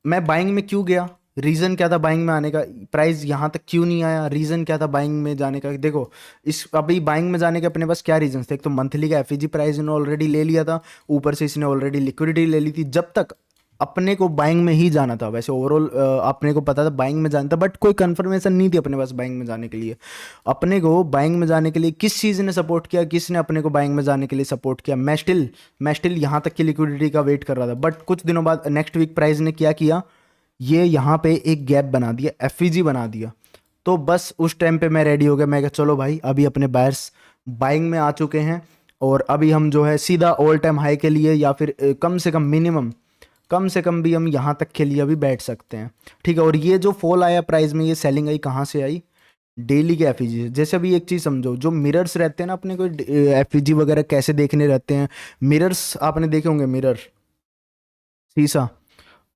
मैं बाइंग में क्यों गया? रीज़न क्या था बाइंग में आने का? प्राइस यहाँ तक क्यों नहीं आया? रीज़न क्या था बाइंग में जाने का? देखो इस अभी बाइंग में जाने के अपने पास क्या रीजन थे? एक तो मंथली का एफईजी प्राइस इन्होंने ऑलरेडी ले लिया था, ऊपर से इसने ऑलरेडी लिक्विडिटी ले ली थी। जब तक अपने को बाइंग में ही जाना था, वैसे ओवरऑल अपने को पता था बाइंग में जाना था, बट कोई कंफर्मेशन नहीं थी अपने पास बाइंग में जाने के लिए। अपने को बाइंग में जाने के लिए किस चीज़ ने सपोर्ट किया, किसने अपने को बाइंग में जाने के लिए सपोर्ट किया? मैं स्टिल यहाँ तक की लिक्विडिटी का वेट कर रहा था, बट कुछ दिनों बाद नेक्स्ट वीक प्राइस ने क्या किया, ये यहाँ पे एक गैप बना दिया, एफईजी बना दिया। तो बस उस टाइम पे मैं रेडी हो गया, मैं कहा चलो भाई अभी अपने बायर्स बाइंग में आ चुके हैं और अभी हम जो है सीधा ऑल टाइम हाई के लिए या फिर कम से कम मिनिमम कम से कम भी हम यहाँ तक के लिए अभी बैठ सकते हैं। ठीक है, और ये जो फॉल आया प्राइस में, ये सेलिंग आई कहाँ से आई? डेली के एफईजी से। जैसे अभी एक चीज़ समझो, जो मिरर्स रहते हैं ना अपने को, एफईजी वगैरह कैसे देखने रहते हैं, मिरर्स आपने देखे होंगे, मिरर, शीशा।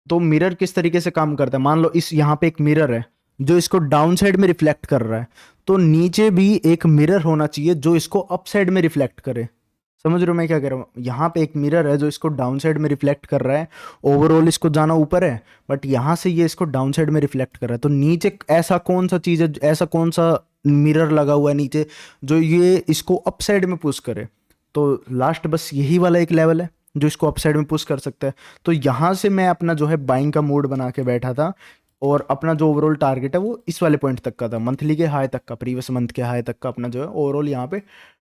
तो मिरर किस तरीके से काम करता है? मान लो इस यहाँ पे एक मिरर है जो इसको डाउन साइड में रिफ्लेक्ट कर रहा है, तो नीचे भी एक मिरर होना चाहिए जो इसको अप साइड में रिफ्लेक्ट करे। समझ रहे हो मैं क्या कह रहा हूँ? यहाँ पे एक मिरर है जो इसको डाउन साइड में रिफ्लेक्ट कर रहा है, ओवरऑल इसको जाना ऊपर है, बट यहाँ से ये इसको डाउन साइड में रिफ्लेक्ट कर रहा है। तो नीचे ऐसा कौन सा चीज़ है, ऐसा कौन सा मिरर लगा हुआ है नीचे जो ये इसको अप साइड में पुश करे? तो लास्ट बस यही वाला एक लेवल है जो इसको अप साइड में पुश कर सकता है। तो यहाँ से मैं अपना जो है बाइंग का मूड बना के बैठा था, और अपना जो ओवरऑल टारगेट है वो इस वाले पॉइंट तक का था, मंथली के हाई तक का, प्रीवियस मंथ के हाई तक का अपना जो है ओवरऑल यहाँ पे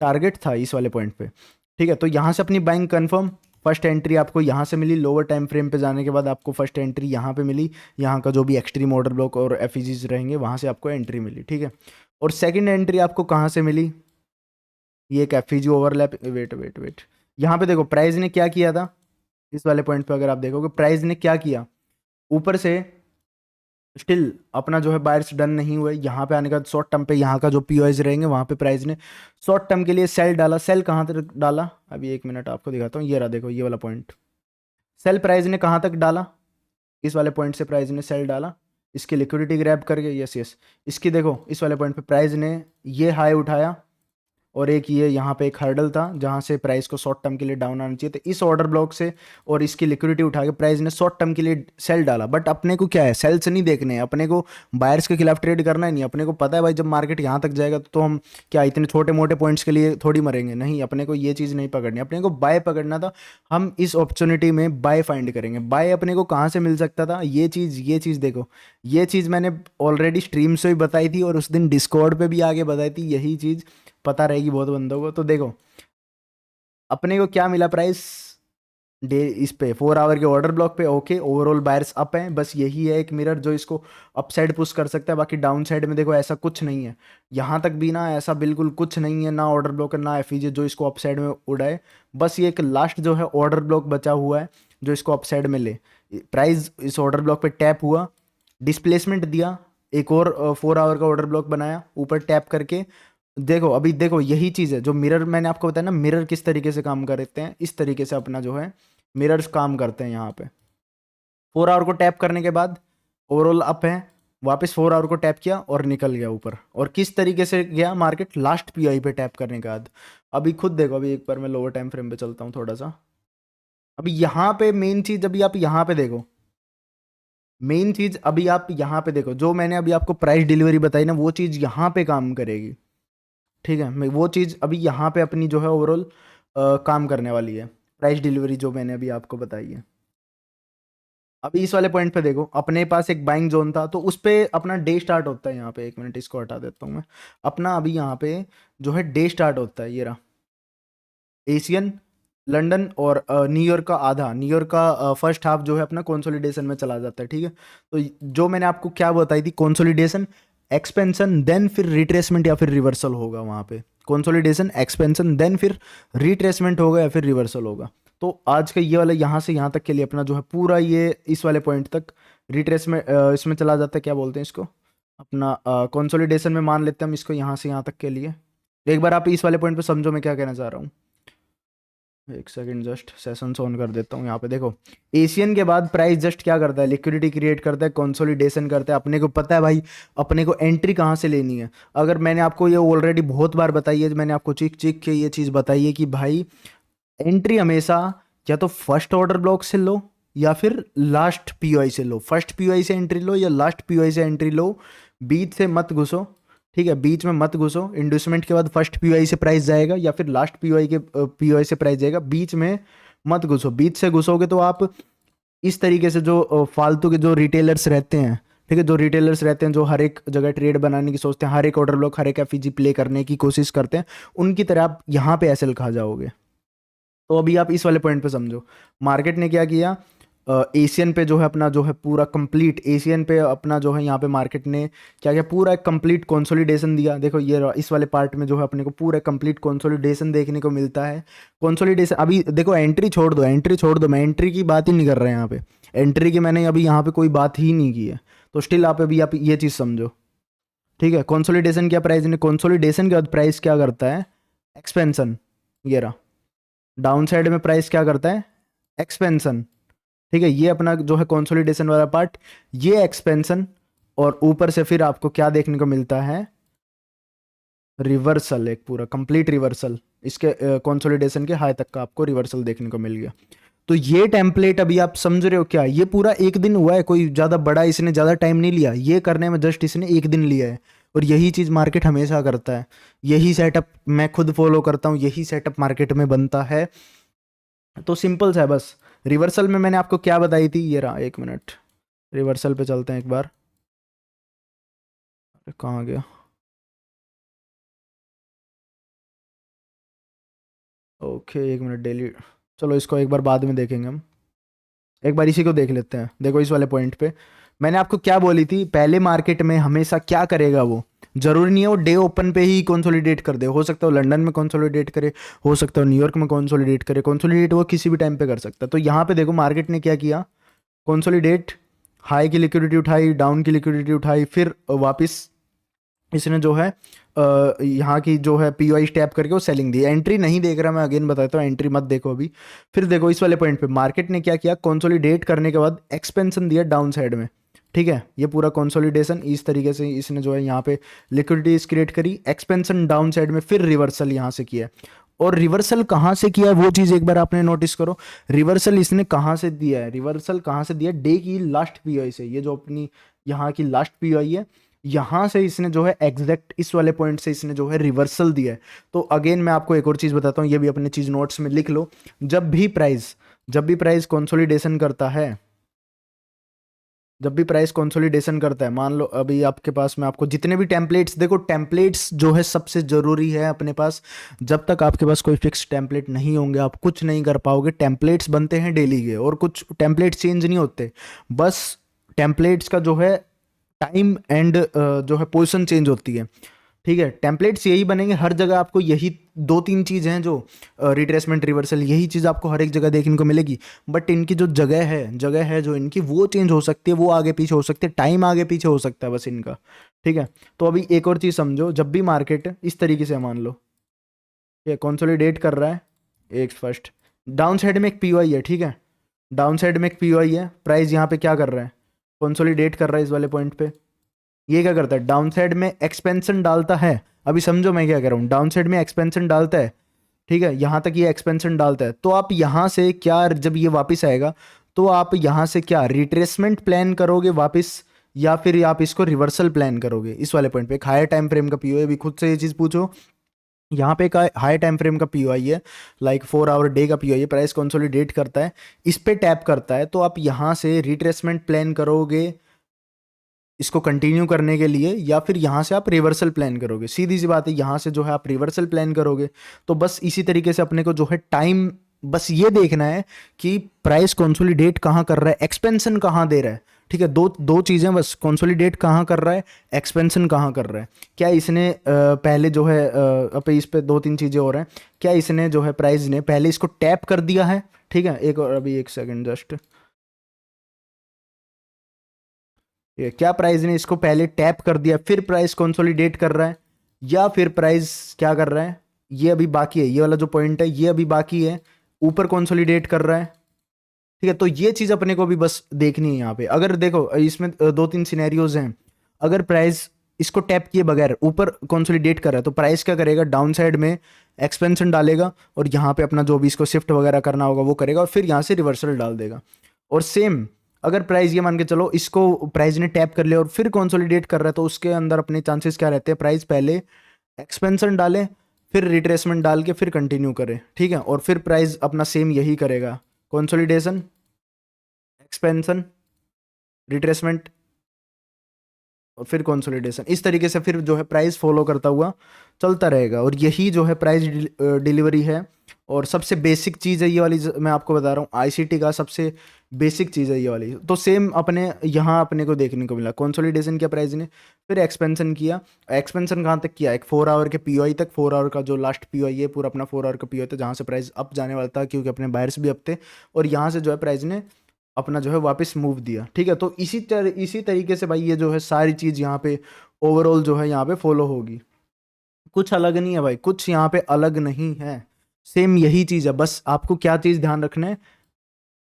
टारगेट था इस वाले पॉइंट पे। ठीक है, तो यहाँ से अपनी बाइंग कंफर्म। फर्स्ट एंट्री आपको यहाँ से मिली, लोअर टाइम फ्रेम पे जाने के बाद आपको फर्स्ट एंट्री यहाँ पे मिली, यहाँ का जो भी एक्सट्रीम ऑर्डर ब्लॉक और एफईजीज रहेंगे वहाँ से आपको एंट्री मिली। ठीक है, और सेकंड एंट्री आपको कहाँ से मिली? ये एक FEG overlap, wait wait wait, यहाँ पे देखो प्राइस ने क्या किया था इस वाले पॉइंट पे, अगर आप देखोगे प्राइस ने क्या किया, ऊपर से स्टिल अपना जो है बायर्स डन नहीं हुए, यहाँ पे आने का शॉर्ट टर्म पे यहाँ का जो पीओएस रहेंगे वहाँ पे प्राइस ने शॉर्ट टर्म के लिए सेल डाला। सेल कहाँ तक डाला? अभी एक मिनट आपको दिखाता हूँ, ये रहा देखो ये वाला पॉइंट। सेल प्राइस ने कहाँ तक डाला? इस वाले पॉइंट से प्राइस ने सेल डाला, इसकी लिक्विडिटी ग्रैब करके, यस यस, इसकी देखो इस वाले पॉइंट पे प्राइस ने ये हाई उठाया, और एक ये यहाँ पे एक हर्डल था जहाँ से प्राइस को शॉर्ट टर्म के लिए डाउन आना चाहिए, तो इस ऑर्डर ब्लॉक से और इसकी लिक्विडिटी उठा के प्राइस ने शॉर्ट टर्म के लिए सेल डाला। बट अपने को क्या है, सेल्स नहीं देखने हैं, अपने को बायर्स के खिलाफ ट्रेड करना ही नहीं। अपने को पता है भाई जब मार्केट यहाँ तक जाएगा तो हम क्या इतने छोटे मोटे पॉइंट्स के लिए थोड़ी मरेंगे, नहीं, अपने को ये चीज़ नहीं पकड़नी, अपने को बाय पकड़ना था। हम इस अपॉर्चुनिटी में बाय फाइंड करेंगे। बाय अपने को कहाँ से मिल सकता था? ये चीज़ देखो, ये चीज़ मैंने ऑलरेडी स्ट्रीम से भी बताई थी और उस दिन डिस्कॉर्ड पे भी आगे बताई थी, यही चीज़ पता रहेगी बहुत बंदों को। तो देखो अपने को क्या मिला प्राइस डे इस पे 4 आवर के ऑर्डर ब्लॉक पे, ओके, ओवरऑल बायर्स अप है, बस यही है एक मिरर जो इसको अप साइड पुश कर सकता है, बाकी डाउन साइड में देखो ऐसा कुछ नहीं है। यहाँ तक भी ना ऐसा बिल्कुल कुछ नहीं है, ना ऑर्डर ब्लॉक है ना एफईजे जो इसको अप साइड में उड़ाए। बस ये एक लास्ट जो है ऑर्डर ब्लॉक बचा हुआ है जो इसको अप साइड में ले। प्राइस इस ऑर्डर ब्लॉक पे टैप हुआ, डिस्प्लेसमेंट दिया, एक और 4 आवर का ऑर्डर ब्लॉक बनाया ऊपर टैप करके। देखो अभी देखो यही चीज़ है जो मिरर मैंने आपको बताया ना, मिरर किस तरीके से काम करते हैं, इस तरीके से अपना जो है मिरर्स काम करते हैं। यहाँ पे 4 आवर को टैप करने के बाद ओवरऑल अप है, वापस 4 आवर को टैप किया और निकल गया ऊपर। और किस तरीके से गया मार्केट? लास्ट पीआई पे टैप करने के बाद। अभी खुद देखो, अभी एक बार मैं लोअर टाइम फ्रेम पे चलता हूँ थोड़ा सा। अभी यहाँ पे मेन चीज़, अभी आप यहाँ पे देखो, मेन चीज़ अभी आप यहाँ पे देखो, जो मैंने अभी आपको प्राइस डिलीवरी बताई ना वो चीज़ यहाँ पे काम करेगी। ठीक है, मैं वो चीज़ अभी यहाँ पे अपनी जो है ओवरऑल काम करने वाली है, प्राइस डिलीवरी जो मैंने अभी आपको बताई है। अभी इस वाले पॉइंट पे देखो अपने पास एक बाइंग जोन था, तो उस पे अपना डे स्टार्ट होता है। यहाँ पे एक मिनट इसको हटा देता हूँ मैं, अपना अभी यहाँ पे जो है डे स्टार्ट होता है, ये रहा एशियन, लंदन और न्यूयॉर्क का आधा, न्यूयॉर्क का फर्स्ट हाफ जो है अपना कंसोलिडेशन में चला जाता है। ठीक है, तो जो मैंने आपको क्या बताई थी, कंसोलिडेशन, एक्सपेंशन, देन फिर रिट्रेसमेंट या फिर रिवर्सल होगा वहाँ पे। कंसोलिडेशन, एक्सपेंशन, देन फिर रिट्रेसमेंट होगा या फिर रिवर्सल होगा। तो आज का ये वाला यहाँ से यहाँ तक के लिए अपना जो है पूरा ये इस वाले पॉइंट तक रिट्रेसमेंट इसमें चला जाता है, क्या बोलते हैं इसको, अपना कंसोलिडेशन में मान लेते हैं हम इसको, यहाँ से यहाँ तक के लिए। एक बार आप इस वाले पॉइंट पे समझो मैं क्या कहना चाह रहा हूँ। एक सेकंड, जस्ट सेशंस ऑन कर देता हूँ। यहाँ पे देखो, एशियन के बाद प्राइस जस्ट क्या करता है, लिक्विडिटी क्रिएट करता है, कंसोलिडेशन करता है। अपने को पता है भाई अपने को एंट्री कहाँ से लेनी है। अगर मैंने आपको ये ऑलरेडी बहुत बार बताई है, मैंने आपको चिक चिक के ये चीज़ बताई है कि भाई एंट्री हमेशा या तो फर्स्ट ऑर्डर ब्लॉक से लो या फिर लास्ट पीओआई से लो। फर्स्ट पीओआई से एंट्री लो या लास्ट पीओआई से एंट्री लो, बीच से मत घुसो, ठीक है, बीच में मत घुसो। इंडस्टमेंट के बाद फर्स्ट पीओआई से प्राइस जाएगा या फिर लास्ट पीओआई के पीओआई से प्राइस जाएगा, बीच में मत घुसो। बीच से घुसोगे तो आप इस तरीके से जो फालतू के जो रिटेलर्स रहते हैं, ठीक है, जो रिटेलर्स रहते हैं जो हर एक जगह ट्रेड बनाने की सोचते हैं, हर एक ऑर्डर ब्लॉक हर एक एफईजी प्ले करने की कोशिश करते हैं, उनकी तरह आप यहाँ पे एसएल खा जाओगे। तो अभी आप इस वाले पॉइंट पे समझो, मार्केट ने क्या किया, एशियन पे जो है अपना जो है पूरा कंप्लीट, एशियन पे अपना जो है यहाँ पे मार्केट ने क्या किया, पूरा एक कंप्लीट कंसोलिडेशन दिया। देखो ये इस वाले पार्ट में जो है अपने को पूरा कंप्लीट कंसोलिडेशन देखने को मिलता है। कंसोलिडेशन अभी देखो, एंट्री छोड़ दो, एंट्री छोड़ दो, मैं एंट्री की बात ही नहीं कर रहा यहाँ पे, एंट्री की मैंने अभी यहाँ पे कोई बात ही नहीं की है। तो स्टिल आप ये चीज़ समझो, ठीक है। कंसोलिडेशन क्या, प्राइस ने कंसोलिडेशन के बाद प्राइस क्या करता है, एक्सपेंशन। ये रहा डाउन साइड में प्राइस क्या करता है, एक्सपेंशन, ठीक है। ये अपना जो है कंसोलिडेशन वाला पार्ट, ये एक्सपेंशन, और ऊपर से फिर आपको क्या देखने को मिलता है, रिवर्सल, एक पूरा कंप्लीट रिवर्सल। इसके कंसोलिडेशन के हाई तक का आपको रिवर्सल देखने को मिल गया। तो ये टेम्पलेट अभी आप समझ रहे हो क्या, ये पूरा एक दिन हुआ है, कोई ज़्यादा बड़ा इसने ज़्यादा टाइम नहीं लिया ये करने में, जस्ट इसने एक दिन लिया है। और यही चीज़ मार्केट हमेशा करता है, यही सेटअप मैं खुद फॉलो करता हूँ, यही सेटअप मार्केट में बनता है। तो सिंपल सा है बस। रिवर्सल में मैंने आपको क्या बताई थी, ये रहा, एक मिनट, रिवर्सल पे चलते हैं एक बार। अरे कहाँ गया, ओके एक मिनट, डेली, चलो इसको एक बार बाद में देखेंगे हम, एक बार इसी को देख लेते हैं। देखो इस वाले पॉइंट पे मैंने आपको क्या बोली थी, पहले मार्केट में हमेशा क्या करेगा वो, जरूरी नहीं है वो डे ओपन पे ही कंसोलिडेट कर दे, हो सकता है वो लंदन में कंसोलिडेट करे, हो सकता है न्यूयॉर्क में कंसोलिडेट करे, कंसोलिडेट वो किसी भी टाइम पे कर सकता है। तो यहाँ पे देखो मार्केट ने क्या किया, कंसोलिडेट, हाई की लिक्विडिटी उठाई, डाउन की लिक्विडिटी उठाई, फिर वापस इसने जो है यहाँ की जो है पीओआई टैप करके वो सेलिंग दी। एंट्री नहीं देख रहा मैं, अगेन बताता हूँ, एंट्री मत देखो अभी। फिर देखो इस वाले पॉइंट पे मार्केट ने क्या किया, कंसोलिडेट करने के बाद एक्सपेंशन दिया डाउन साइड में, ठीक है। ये पूरा कंसोलिडेशन इस तरीके से इसने जो है यहाँ पे लिक्विडिटी क्रिएट करी, एक्सपेंशन डाउन साइड में, फिर रिवर्सल यहाँ से किया। और रिवर्सल कहाँ से किया है वो चीज़ एक बार आपने नोटिस करो, रिवर्सल इसने कहाँ से दिया है, रिवर्सल कहाँ से दिया, डे की लास्ट पीओआई से। ये जो अपनी यहाँ की लास्ट पीओआई है, यहाँ से इसने जो है एग्जैक्ट इस वाले पॉइंट से इसने जो है रिवर्सल दिया है। तो अगेन मैं आपको एक और चीज़ बताता हूँ, ये भी अपने चीज़ नोट्स में लिख लो। जब भी प्राइस कंसोलिडेशन करता है, जब भी प्राइस कंसोलिडेशन करता है, मान लो अभी आपके पास, मैं आपको जितने भी टेम्पलेट्स, देखो टेम्पलेट्स जो है सबसे ज़रूरी है अपने पास। जब तक आपके पास कोई फिक्स टेम्पलेट नहीं होंगे आप कुछ नहीं कर पाओगे। टेम्पलेट्स बनते हैं डेली के, और कुछ टेम्पलेट्स चेंज नहीं होते, बस टेम्पलेट्स का जो है टाइम एंड जो है पोजीशन चेंज होती है, ठीक है। टेम्पलेट्स यही बनेंगे हर जगह, आपको यही दो तीन चीज़ हैं जो रिट्रेसमेंट, रिवर्सल, यही चीज़ आपको हर एक जगह देखने को मिलेगी। बट इनकी जो जगह है जो इनकी, वो चेंज हो सकती है, वो आगे पीछे हो सकती है, टाइम आगे पीछे हो सकता है बस इनका, ठीक है। तो अभी एक और चीज़ समझो, जब भी मार्केट इस तरीके से मान लो ये कंसोलिडेट कर रहा है, एक फर्स्ट डाउन साइड में एक पीओआई है, ठीक है, डाउन साइड में एक पीओआई है, प्राइस यहाँ पे क्या कर रहा है, कंसोलिडेट कर रहा है इस वाले पॉइंट पे। ये क्या करता है, डाउन साइड में एक्सपेंशन डालता है। अभी समझो मैं क्या कह रहा हूँ, डाउन साइड में एक्सपेंशन डालता है, ठीक है, यहाँ तक ये एक्सपेंशन डालता है। तो आप यहाँ से क्या, जब ये वापस आएगा तो आप यहाँ से क्या रिट्रेसमेंट प्लान करोगे वापस, या फिर आप इसको रिवर्सल प्लान करोगे। इस वाले पॉइंट पे एक हायर टाइम फ्रेम का पीओ है, अभी खुद से ये चीज़ पूछो। यहाँ पे एक हाई टाइम फ्रेम का पीओआई है, लाइक 4 आवर डे का पीओआई है, प्राइस कंसोलिडेट करता है, इस पे टैप करता है, तो आप यहाँ से रिट्रेसमेंट प्लान करोगे इसको कंटिन्यू करने के लिए, या फिर यहाँ से आप रिवर्सल प्लान करोगे। सीधी सी बात है, यहाँ से जो है आप रिवर्सल प्लान करोगे। तो बस इसी तरीके से अपने को जो है टाइम, बस ये देखना है कि प्राइस कंसोलिडेट कहाँ कर रहा है, एक्सपेंशन कहाँ दे रहा है, ठीक है। दो दो चीज़ें बस, कंसोलिडेट कहाँ कर रहा है, एक्सपेंशन कहाँ कर रहा है। क्या इसने पहले जो है अब इस पे दो तीन चीज़ें और हैं, क्या इसने जो है प्राइस ने पहले इसको टैप कर दिया है, ठीक है। एक और अभी एक सेकेंड जस्ट, ये क्या प्राइस ने इसको पहले टैप कर दिया फिर प्राइस कंसोलिडेट कर रहा है, या फिर प्राइस क्या कर रहा है, ये अभी बाकी है, ये वाला जो पॉइंट है ये अभी बाकी है, ऊपर कंसोलिडेट कर रहा है, ठीक है। तो ये चीज़ अपने को भी बस देखनी है यहाँ पे। अगर देखो इसमें दो तीन सिनेरियोज हैं, अगर प्राइस इसको टैप किए बगैर ऊपर कंसोलिडेट कर रहा है तो प्राइस क्या करेगा, डाउन साइड में एक्सपेंशन डालेगा और यहाँ पे अपना जो भी इसको शिफ्ट वगैरह करना होगा वो करेगा और फिर यहाँ से रिवर्सल डाल देगा। और सेम अगर प्राइस ये मान के चलो इसको प्राइस ने टैप कर लिया और फिर कंसोलिडेट कर रहा है तो उसके अंदर अपने चांसेस क्या रहते हैं, प्राइस पहले एक्सपेंशन डाले फिर रिट्रेसमेंट डाल के फिर कंटिन्यू करे, ठीक है। और फिर प्राइस अपना सेम यही करेगा, कंसोलिडेशन, एक्सपेंशन, रिट्रेसमेंट और फिर कंसोलिडेशन। इस तरीके से फिर जो है प्राइस फॉलो करता हुआ चलता रहेगा और यही जो है प्राइस डिलीवरी है। और सबसे बेसिक चीज़ है ये वाली, मैं आपको बता रहा हूँ आईसीटी का सबसे बेसिक चीज़ है ये वाली। तो सेम अपने यहाँ अपने को देखने को मिला, कंसोलिडेशन किया प्राइस ने, फिर एक्सपेंशन किया। एक्सपेंशन कहाँ तक किया, एक 4 आवर के पीओआई तक, 4 आवर का जो लास्ट पीओआई है पूरा अपना 4 आवर का पीओआई था जहाँ से प्राइस अप जाने वाला था क्योंकि अपने बायर्स भी अप थे और यहाँ से जो है प्राइस ने अपना जो है वापस मूव दिया, ठीक है। तो इसी तरीके से भाई ये जो है सारी चीज़ यहाँ पे ओवरऑल जो है यहाँ पे फॉलो होगी। कुछ अलग नहीं है भाई, कुछ यहाँ पे अलग नहीं है, सेम यही चीज़ है। बस आपको क्या चीज़ ध्यान रखना है,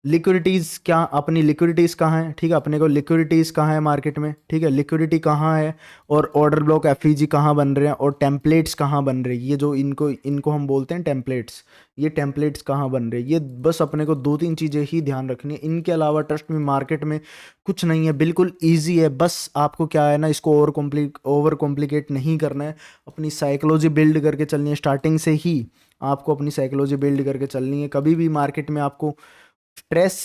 लिक्विडिटीज़ क्या, अपनी लिक्विडिटीज़ कहाँ है, ठीक है। अपने को लिक्विडिटीज़ कहाँ है मार्केट में, ठीक है, लिक्विडिटी कहाँ है और ऑर्डर ब्लॉक एफईजी कहाँ बन रहे हैं और टेम्पलेट्स कहाँ बन रहे हैं, ये जो इनको हम बोलते हैं टेम्पलेट्स, ये टेम्पलेट्स कहाँ बन रहे हैं। ये बस अपने को दो तीन चीज़ें ही ध्यान रखनी है, इनके अलावा ट्रस्ट में मार्केट में कुछ नहीं है, बिल्कुल ईजी है। बस आपको क्या है ना, इसको ओवर कॉम्प्लिकेट नहीं करना है, अपनी साइकोलॉजी बिल्ड करके चलनी है। स्टार्टिंग से ही आपको अपनी साइकोलॉजी बिल्ड करके चलनी है, कभी भी मार्केट में आपको स्ट्रेस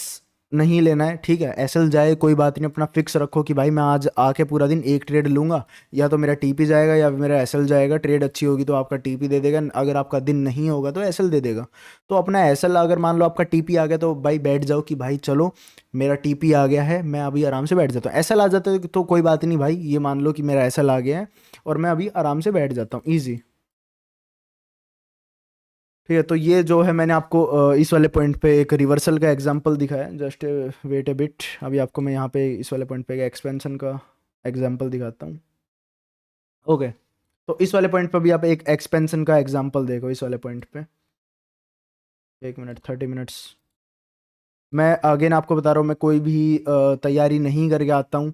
नहीं लेना है, ठीक है। एसएल जाए कोई बात नहीं, अपना फिक्स रखो कि भाई मैं आज आके पूरा दिन एक ट्रेड लूंगा, या तो मेरा टीपी जाएगा या मेरा एसएल जाएगा। ट्रेड अच्छी होगी तो आपका टीपी दे देगा, अगर आपका दिन नहीं होगा तो एसएल दे देगा। तो अपना एसएल अगर मान लो आपका टीपी आ गया तो भाई बैठ जाओ कि भाई चलो मेरा टीपी आ गया है, मैं अभी आराम से बैठ जाता हूँ। एसएल आ जाता है तो कोई बात नहीं भाई, ये मान लो कि मेरा एसएल आ गया है और मैं अभी आराम से बैठ जाता हूँ, ईजी, ठीक है। तो ये जो है मैंने आपको इस वाले पॉइंट पे एक रिवर्सल का एग्जांपल दिखाया, जस्ट वेट ए बिट, अभी आपको मैं यहाँ पे इस वाले पॉइंट पे एक एक्सपेंशन का एग्जांपल दिखाता हूँ। ओके, तो इस वाले पॉइंट पे भी आप एक एक्सपेंशन का एग्जांपल देखो, इस वाले पॉइंट पे 1 मिनट 30 मिनट्स। मैं अगेन आपको बता रहा हूँ, मैं कोई भी तैयारी नहीं करके आता हूँ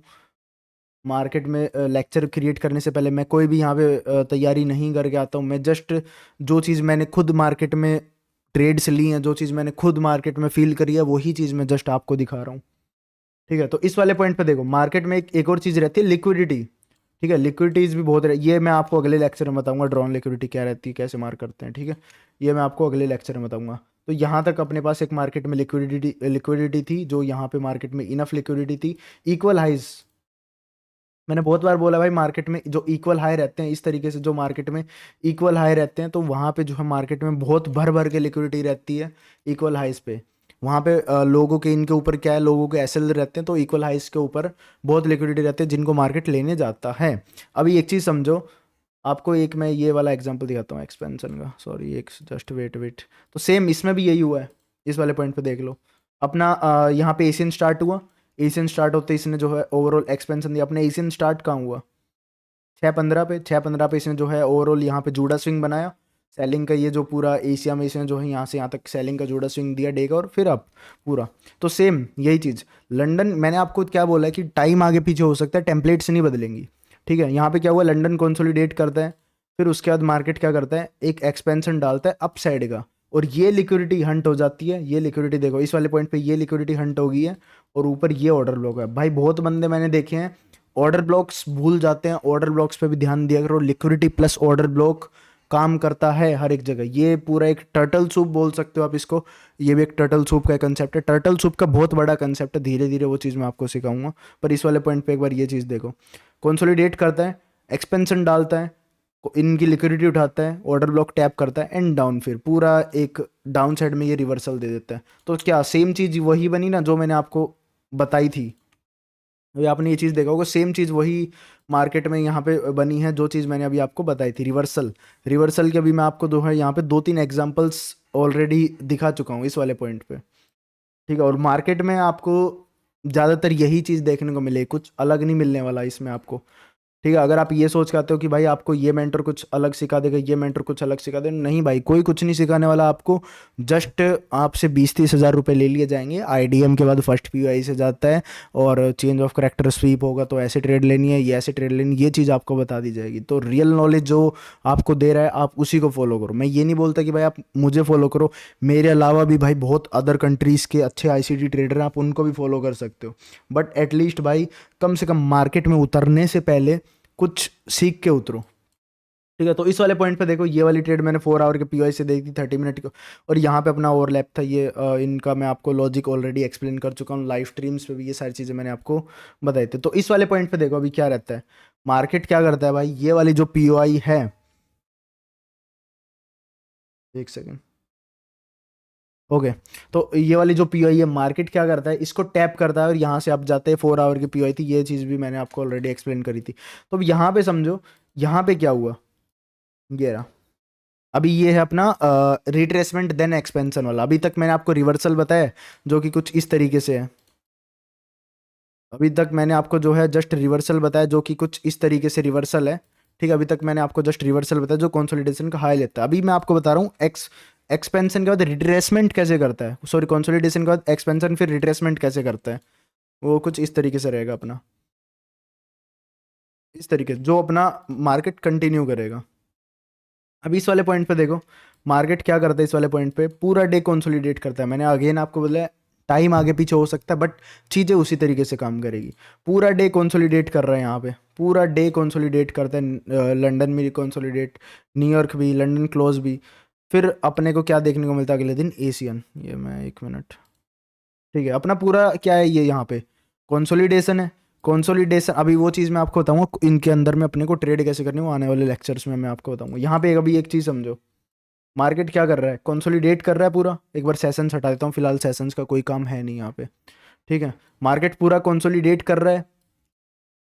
मार्केट में। लेक्चर क्रिएट करने से पहले मैं कोई भी यहाँ पे तैयारी नहीं करके आता हूँ। मैं जस्ट जो चीज़ मैंने खुद मार्केट में ट्रेड्स ली हैं, जो चीज़ मैंने खुद मार्केट में फील करी है वही चीज़ मैं जस्ट आपको दिखा रहा हूँ, ठीक है। तो इस वाले पॉइंट पे देखो, मार्केट में एक और चीज़ रहती है लिक्विडिटी, ठीक है। लिक्विडिटीज़ भी बहुत ये मैं आपको अगले लेक्चर में बताऊंगा, ड्रॉन लिक्विडिटी क्या रहती है, कैसे मार्क करते हैं, ठीक है। ये मैं आपको अगले लेक्चर में बताऊंगा। तो यहाँ तक अपने पास एक मार्केट में लिक्विडिटी थी, जो यहाँ पे मार्केट में इनफ लिक्विडिटी थी। इक्वल हाइज, मैंने बहुत बार बोला भाई, मार्केट में जो इक्वल हाई रहते हैं, इस तरीके से जो मार्केट में इक्वल हाई रहते हैं तो वहाँ पे जो है मार्केट में बहुत भर भर के लिक्विडिटी रहती है इक्वल हाइज पे। वहाँ पे लोगों के इनके ऊपर क्या है, लोगों के एसएल रहते हैं तो इक्वल हाइज के ऊपर बहुत लिक्विडिटी रहती है जिनको मार्केट लेने जाता है। अभी एक चीज़ समझो, आपको एक मैं ये वाला एग्जाम्पल दिखाता हूँ एक्सपेंशन का, सॉरी एक जस्ट वेट वेट। तो सेम इसमें भी यही हुआ है, इस वाले पॉइंट पे देख लो। अपना यहाँ पे एशियन स्टार्ट हुआ, एशियन स्टार्ट होते इसने जो है ओवरऑल एक्सपेंशन दिया। अपने एशियन स्टार्ट कहाँ हुआ, 6:15 पे इसने जो है ओवरऑल यहाँ पे जूडा स्विंग बनाया सेलिंग का। ये जो पूरा एशिया में इसने जो है यहाँ से यहाँ तक सेलिंग का जूडा स्विंग दिया डे का और फिर अप पूरा। तो सेम यही चीज़ लंदन, मैंने आपको क्या बोला है कि टाइम आगे पीछे हो सकता है, टेम्पलेट्स नहीं बदलेंगी, ठीक है। यहाँ पे क्या हुआ, लंदन कंसोलिडेट करता है, फिर उसके बाद मार्केट क्या करता है, एक एक्सपेंशन डालता है अप साइड का और ये लिक्विडिटी हंट हो जाती है। ये लिक्विडिटी देखो इस वाले पॉइंट पे, ये लिक्विडिटी हंट हो गई है और ऊपर ये ऑर्डर ब्लॉक है। भाई बहुत बंदे मैंने देखे हैं ऑर्डर ब्लॉक्स भूल जाते हैं, ऑर्डर ब्लॉक्स पे भी ध्यान दिया करो। लिक्विडिटी प्लस ऑर्डर ब्लॉक काम करता है हर एक जगह। ये पूरा एक टर्टल सूप बोल सकते हो आप इसको, ये भी एक टर्टल सूप का कंसेप्ट है। टर्टल सूप का बहुत बड़ा कंसेप्ट है, धीरे धीरे वो चीज़ मैं आपको सिखाऊंगा। पर इस वाले पॉइंट पे एक बार ये चीज़ देखो, कंसोलिडेट करता है, एक्सपेंशन डालता है, इनकी लिक्विडिटी उठाता है, ऑर्डर ब्लॉक टैप करता है एंड डाउन, फिर पूरा एक डाउन साइड में ये रिवर्सल दे देता है। तो क्या सेम चीज़ वही बनी ना जो मैंने आपको बताई थी, अभी आपने ये चीज़ देखा होगा, सेम चीज़ वही मार्केट में यहाँ पे बनी है जो चीज़ मैंने अभी आपको बताई थी, रिवर्सल। रिवर्सल के अभी मैं आपको जो है यहाँ पे 2-3 एग्जांपल्स ऑलरेडी दिखा चुका हूँ इस वाले पॉइंट पे, ठीक है। और मार्केट में आपको ज़्यादातर यही चीज़ देखने को मिले, कुछ अलग नहीं मिलने वाला इसमें आपको। ठीक है, अगर आप ये सोच के आते हो कि भाई आपको ये मेंटर कुछ अलग सिखा देगा, ये मेंटर कुछ अलग सिखा देगा, नहीं भाई, कोई कुछ नहीं सिखाने वाला आपको। जस्ट आपसे 20-30 हज़ार रुपये ले लिए जाएंगे। आईडीएम के बाद फर्स्ट पीओआई से जाता है, और चेंज ऑफ करेक्टर स्वीप होगा तो ऐसे ट्रेड लेनी है, ये ऐसे ट्रेड लेनी, ये चीज़ आपको बता दी जाएगी। तो रियल नॉलेज जो आपको दे रहा है आप उसी को फॉलो करो। मैं ये नहीं बोलता कि भाई आप मुझे फॉलो करो, मेरे अलावा भी भाई बहुत अदर कंट्रीज़ के अच्छे आईसीटी ट्रेडर हैं, आप उनको भी फॉलो कर सकते हो। बट एटलीस्ट भाई कम से कम मार्केट में उतरने से पहले कुछ सीख के उतरो। ठीक है, तो इस वाले पॉइंट पे देखो, ये वाली ट्रेड मैंने 4 आवर के पीओआई से देखी, 30 मिनट को, और यहाँ पे अपना ओवरलैप था ये। इनका मैं आपको लॉजिक ऑलरेडी एक्सप्लेन कर चुका हूँ, लाइव स्ट्रीम्स पे भी ये सारी चीज़ें मैंने आपको बताई थी। तो इस वाले पॉइंट पे देखो अभी क्या रहता है, मार्केट क्या करता है भाई, ये वाली जो पीओआई है, एक सेकेंड, ओके। तो ये वाली जो पीओआई है, मार्केट क्या करता है, इसको टैप करता है और यहाँ से आप जाते हैं। 4 आवर की पीओआई थी, ये चीज़ भी मैंने आपको ऑलरेडी एक्सप्लेन करी थी। तो अब यहाँ पे समझो, यहाँ पे क्या हुआ, ये रहा। अभी ये है अपना रिट्रेसमेंट देन एक्सपेंशन वाला। अभी तक मैंने आपको रिवर्सल बताया जो कि कुछ इस तरीके से है। अभी तक मैंने आपको जो है जस्ट रिवर्सल बताया जो कि कुछ इस तरीके से रिवर्सल है। ठीक है, अभी तक मैंने आपको जस्ट रिवर्सल बताया जो कंसोलिडेशन का हाई लेता है। अभी मैं आपको बता रहा हूँ एक्सपेंशन के बाद रिट्रेसमेंट कैसे करता है, सॉरी कंसोलिडेशन के बाद एक्सपेंशन फिर रिट्रेसमेंट कैसे करता है। वो कुछ इस तरीके से रहेगा अपना, इस तरीके जो अपना मार्केट कंटिन्यू करेगा। अभी इस वाले पॉइंट पे देखो, मार्केट क्या करता है, इस वाले पॉइंट पे पूरा डे कंसोलिडेट करता है। मैंने अगेन आपको बोला टाइम आगे पीछे हो सकता है बट चीज़ें उसी तरीके से काम करेगी। पूरा डे कंसोलिडेट कर रहा है, यहाँ पे पूरा डे कंसोलिडेट करता है। लंदन में कंसोलिडेट, न्यूयॉर्क भी, लंदन क्लोज भी। फिर अपने को क्या देखने को मिलता है अगले दिन, एशियन, ये मैं एक मिनट, ठीक है, अपना पूरा क्या है ये यहाँ पे कंसोलिडेशन है। कंसोलिडेशन, अभी वो चीज़ मैं आपको बताऊंगा इनके अंदर में अपने को ट्रेड कैसे करनी है, वो आने वाले लेक्चर्स में मैं आपको बताऊंगा। यहाँ पे अभी एक चीज़ समझो, मार्केट क्या कर रहा है, कंसोलिडेट कर रहा है पूरा। एक बार सेशंस हटा देता हूँ, फिलहाल सेशंस का कोई काम है नहीं यहाँ पे। ठीक है, मार्केट पूरा कंसोलिडेट कर रहा है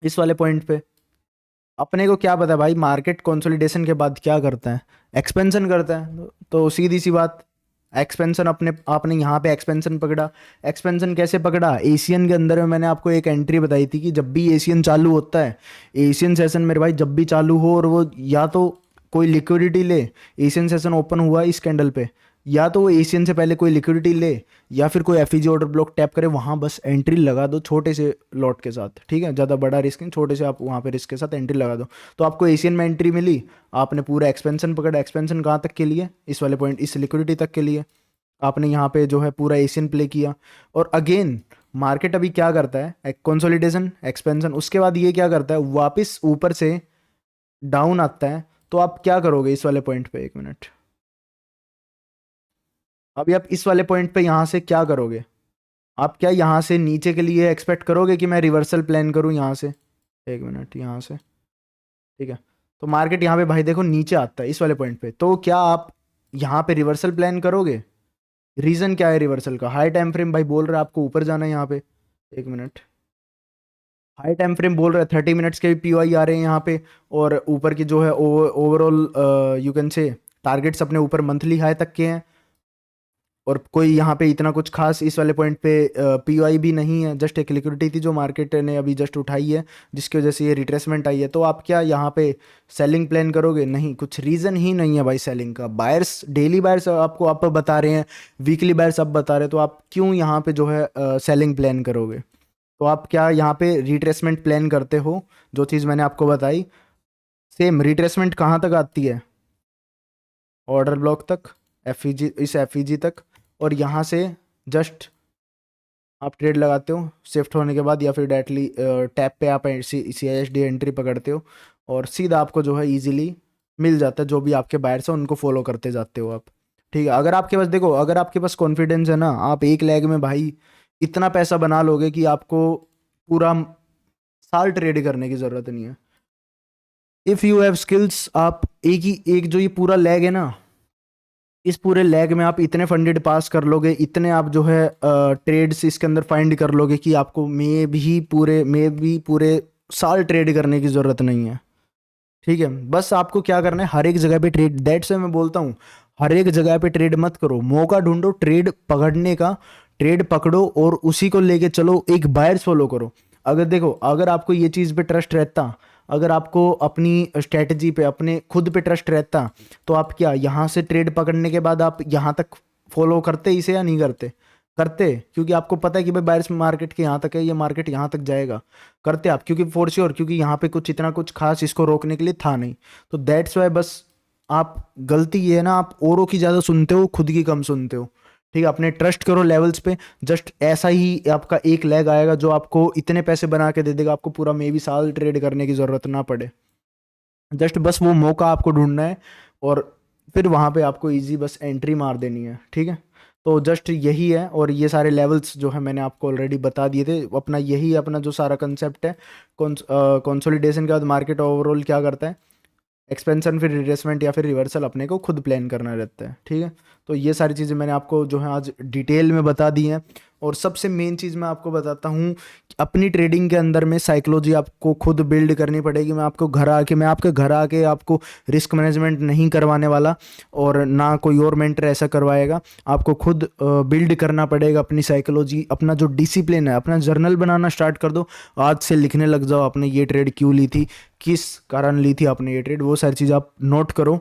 इस वाले पॉइंट पे। अपने को क्या पता है भाई, मार्केट कंसोलिडेशन के बाद क्या करता है, एक्सपेंशन करता है। तो सीधी सी बात, एक्सपेंशन अपने आपने यहाँ पे एक्सपेंशन पकड़ा। एक्सपेंशन कैसे पकड़ा, एशियन के अंदर में मैंने आपको एक एंट्री बताई थी कि जब भी एशियन चालू होता है, एशियन सेशन मेरे भाई जब भी चालू हो और वो या तो कोई लिक्विडिटी ले, एशियन सेशन ओपन हुआ इस कैंडल पे, या तो वो एशियन से पहले कोई लिक्विडिटी ले या फिर कोई एफईजी ऑर्डर ब्लॉक टैप करे, वहाँ बस एंट्री लगा दो छोटे से लॉट के साथ। ठीक है, ज़्यादा बड़ा रिस्क नहीं, छोटे से आप वहाँ पे रिस्क के साथ एंट्री लगा दो। तो आपको एशियन में एंट्री मिली, आपने पूरा एक्सपेंशन पकड़ा। एक्सपेंशन कहाँ तक के लिए, इस वाले पॉइंट, इस लिक्विडिटी तक के लिए आपने यहाँ पे जो है पूरा एशियन प्ले किया। और अगेन मार्केट अभी क्या करता है, कंसोलिडेशन, एक्सपेंशन, उसके बाद ये क्या करता है, वापस ऊपर से डाउन आता है। तो आप क्या करोगे इस वाले पॉइंट पे, एक मिनट, अभी आप इस वाले पॉइंट पे यहाँ से क्या करोगे, आप क्या यहाँ से नीचे के लिए एक्सपेक्ट करोगे कि मैं रिवर्सल प्लान करूँ यहाँ से, एक मिनट, यहाँ से, ठीक है। तो मार्केट यहाँ पे भाई देखो नीचे आता है इस वाले पॉइंट पे, तो क्या आप यहाँ पे रिवर्सल प्लान करोगे। रीजन क्या है रिवर्सल का, हाई टाइम फ्रेम भाई बोल रहा है आपको ऊपर जाना है यहाँ पे, एक मिनट, हाई टाइम फ्रेम बोल रहा है 30 मिनट्स के भी पीओआई आ रहे हैं यहाँ पे, और ऊपर की जो है overall you can say targets अपने ऊपर मंथली हाई तक के हैं। और कोई यहाँ पे इतना कुछ खास इस वाले पॉइंट पे पीओआई भी नहीं है, जस्ट एक लिक्विडिटी थी जो मार्केट ने अभी जस्ट उठाई है जिसकी वजह से ये रिट्रेसमेंट आई है। तो आप क्या यहाँ पे सेलिंग प्लान करोगे, नहीं, कुछ रीज़न ही नहीं है भाई सेलिंग का। बायर्स, डेली बायर्स आपको आप बता रहे हैं, वीकली बायर्स आप बता रहे हैं, तो आप क्यों यहाँ पे जो है सेलिंग प्लान करोगे। तो आप क्या यहाँ पे रिट्रेसमेंट प्लान करते हो, जो चीज़ मैंने आपको बताई। सेम रिट्रेसमेंट कहाँ तक आती है, ऑर्डर ब्लॉक तक, एफईजी, इस एफईजी तक, और यहाँ से जस्ट आप ट्रेड लगाते हो शिफ्ट होने के बाद, या फिर डायरेक्टली टैप पे आप CISD एंट्री पकड़ते हो और सीधा आपको जो है इजीली मिल जाता है। जो भी आपके बायर्स हैं उनको फॉलो करते जाते हो आप। ठीक है, अगर आपके पास देखो, अगर आपके पास कॉन्फिडेंस है ना, आप एक लेग में भाई इतना पैसा बना लोगे कि आपको पूरा साल ट्रेड करने की ज़रूरत नहीं है। इफ़ यू हैव स्किल्स, आप एक जो ये पूरा लेग है ना, इस पूरे लेग में आप इतने फंडेड पास कर लोगे, इतने आप जो है ट्रेड्स इसके अंदर फाइंड कर लोगे कि आपको मे भी पूरे साल ट्रेड करने की ज़रूरत नहीं है। ठीक है, बस आपको क्या करना है, हर एक जगह पे ट्रेड, दैट से मैं बोलता हूँ हर एक जगह पे ट्रेड मत करो, मौका ढूंढो ट्रेड पकड़ने का, ट्रेड पकड़ो और उसी को लेके चलो, एक बायर्स फॉलो करो। अगर देखो, अगर आपको ये चीज़ पे ट्रस्ट रहता, अगर आपको अपनी स्ट्रेटजी पे, अपने खुद पे ट्रस्ट रहता, तो आप क्या यहाँ से ट्रेड पकड़ने के बाद आप यहाँ तक फॉलो करते इसे या नहीं करते? करते, क्योंकि आपको पता है कि भाई बायर्स मार्केट के यहाँ तक है, ये मार्केट यहाँ तक जाएगा। करते आप, क्योंकि फॉर श्योर, क्योंकि यहाँ पे कुछ इतना कुछ खास इसको रोकने के लिए था नहीं। तो दैट्स वाई बस आप, गलती ये है ना, आप औरों की ज़्यादा सुनते हो, खुद की कम सुनते हो। ठीक है, अपने ट्रस्ट करो लेवल्स पे। जस्ट ऐसा ही आपका एक लेग आएगा जो आपको इतने पैसे बना के दे देगा, आपको पूरा मे भी साल ट्रेड करने की ज़रूरत ना पड़े। जस्ट बस वो मौका आपको ढूंढना है, और फिर वहाँ पे आपको इजी बस एंट्री मार देनी है। ठीक है, तो जस्ट यही है, और ये सारे लेवल्स जो है मैंने आपको ऑलरेडी बता दिए थे। अपना यही अपना जो सारा कंसेप्ट है, कंसोलिडेशन के बाद मार्केट ओवरऑल क्या करता है, एक्सपेंशन, फिर रिट्रेसमेंट या फिर रिवर्सल अपने को खुद प्लान करना रहता है। ठीक है, तो ये सारी चीज़ें मैंने आपको जो है आज डिटेल में बता दी हैं। और सबसे मेन चीज़ मैं आपको बताता हूँ कि अपनी ट्रेडिंग के अंदर में साइकोलॉजी आपको खुद बिल्ड करनी पड़ेगी। मैं आपके घर आके आपको रिस्क मैनेजमेंट नहीं करवाने वाला, और ना कोई और मेंटर ऐसा करवाएगा। आपको खुद बिल्ड करना पड़ेगा अपनी साइकोलॉजी। अपना जो डिसिप्लिन है, अपना जर्नल बनाना स्टार्ट कर दो। आज से लिखने लग जाओ, आपने ये ट्रेड क्यों ली थी, किस कारण ली थी आपने ये ट्रेड, वो सारी चीज़ आप नोट करो।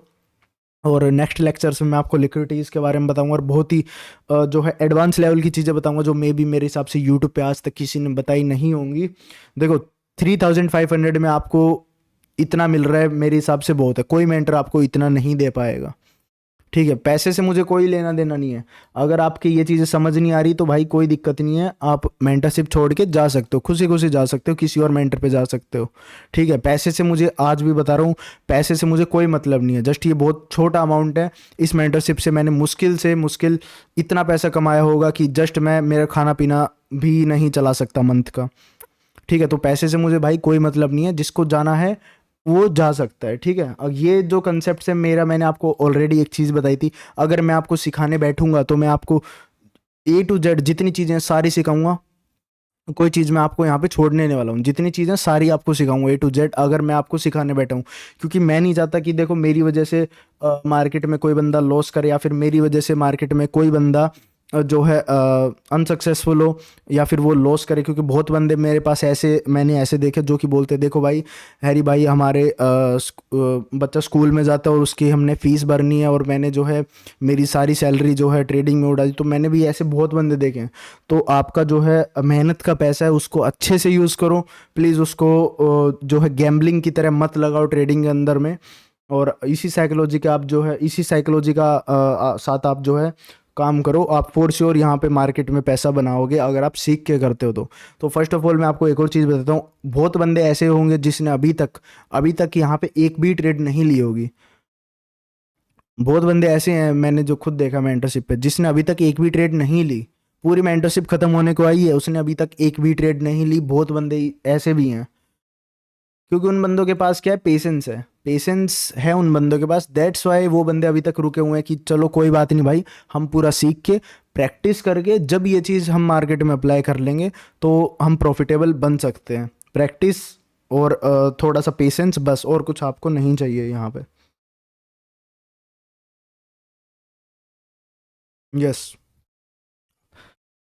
और नेक्स्ट लेक्चर्स में मैं आपको लिक्विडिटीज़ के बारे में बताऊंगा, और बहुत ही जो है एडवांस लेवल की चीज़ें बताऊंगा, जो मे बी मेरे हिसाब से यूट्यूब पे आज तक किसी ने बताई नहीं होंगी। देखो, 3500 में आपको इतना मिल रहा है, मेरे हिसाब से बहुत है। कोई मेंटर आपको इतना नहीं दे पाएगा। ठीक है, पैसे से मुझे कोई लेना देना नहीं है। अगर आपकी ये चीज़ें समझ नहीं आ रही तो भाई कोई दिक्कत नहीं है, आप मेंटरशिप छोड़ के जा सकते हो, खुशी खुशी जा सकते हो, किसी और मेंटर पे जा सकते हो। ठीक है, पैसे से मुझे, आज भी बता रहा हूँ, पैसे से मुझे कोई मतलब नहीं है। जस्ट ये बहुत छोटा अमाउंट है। इस मेंटरशिप से मैंने मुश्किल से मुश्किल इतना पैसा कमाया होगा कि जस्ट मैं मेरा खाना पीना भी नहीं चला सकता मंथ का। ठीक है, तो पैसे से मुझे भाई कोई मतलब नहीं है। जिसको जाना है वो जा सकता है। ठीक है, अब ये जो कंसेप्ट है मेरा, मैंने आपको ऑलरेडी एक चीज़ बताई थी। अगर मैं आपको सिखाने बैठूंगा तो मैं आपको A to Z जितनी चीज़ें हैं सारी सिखाऊंगा। कोई चीज़ मैं आपको यहाँ पे छोड़ने नहीं वाला हूँ। जितनी चीज़ें सारी आपको सिखाऊंगा A to Z, अगर मैं आपको सिखाने बैठा हूँ। क्योंकि मैं नहीं चाहता कि देखो मेरी वजह से मार्केट में कोई बंदा लॉस करे, या फिर मेरी वजह से मार्केट में कोई बंदा जो है अनसक्सेसफुल हो, या फिर वो लॉस करे। क्योंकि बहुत बंदे मेरे पास ऐसे, मैंने ऐसे देखे जो कि बोलते देखो भाई, हैरी भाई हमारे बच्चा स्कूल में जाता है और उसकी हमने फ़ीस भरनी है, और मैंने जो है मेरी सारी सैलरी जो है ट्रेडिंग में उड़ा दी। तो मैंने भी ऐसे बहुत बंदे देखे हैं। तो आपका जो है मेहनत का पैसा है, उसको अच्छे से यूज़ करो प्लीज़। उसको जो है गैम्बलिंग की तरह मत लगाओ ट्रेडिंग के अंदर में। और इसी साइकोलॉजी का आप जो है, इसी साइकोलॉजी का साथ आप जो है काम करो। आप फॉर श्योर यहाँ पे मार्केट में पैसा बनाओगे अगर आप सीख के करते हो तो फर्स्ट ऑफ ऑल मैं आपको एक और चीज़ बताता हूँ। बहुत बंदे ऐसे होंगे जिसने अभी तक यहाँ पे एक भी ट्रेड नहीं ली होगी। बहुत बंदे ऐसे हैं, मैंने जो खुद देखा मेंटरशिप पे, जिसने अभी तक एक भी ट्रेड नहीं ली। पूरी मेंटरशिप खत्म होने को आई है, उसने अभी तक एक भी ट्रेड नहीं ली। बहुत बंदे ऐसे भी हैं, क्योंकि उन बंदों के पास क्या है, पेशेंस है उन बंदों के पास। दैट्स वाई वो बंदे अभी तक रुके हुए हैं कि चलो कोई बात नहीं भाई, हम पूरा सीख के प्रैक्टिस करके जब ये चीज़ हम मार्केट में अप्लाई कर लेंगे तो हम प्रॉफिटेबल बन सकते हैं। प्रैक्टिस और थोड़ा सा पेशेंस, बस और कुछ आपको नहीं चाहिए यहाँ पे। Yes,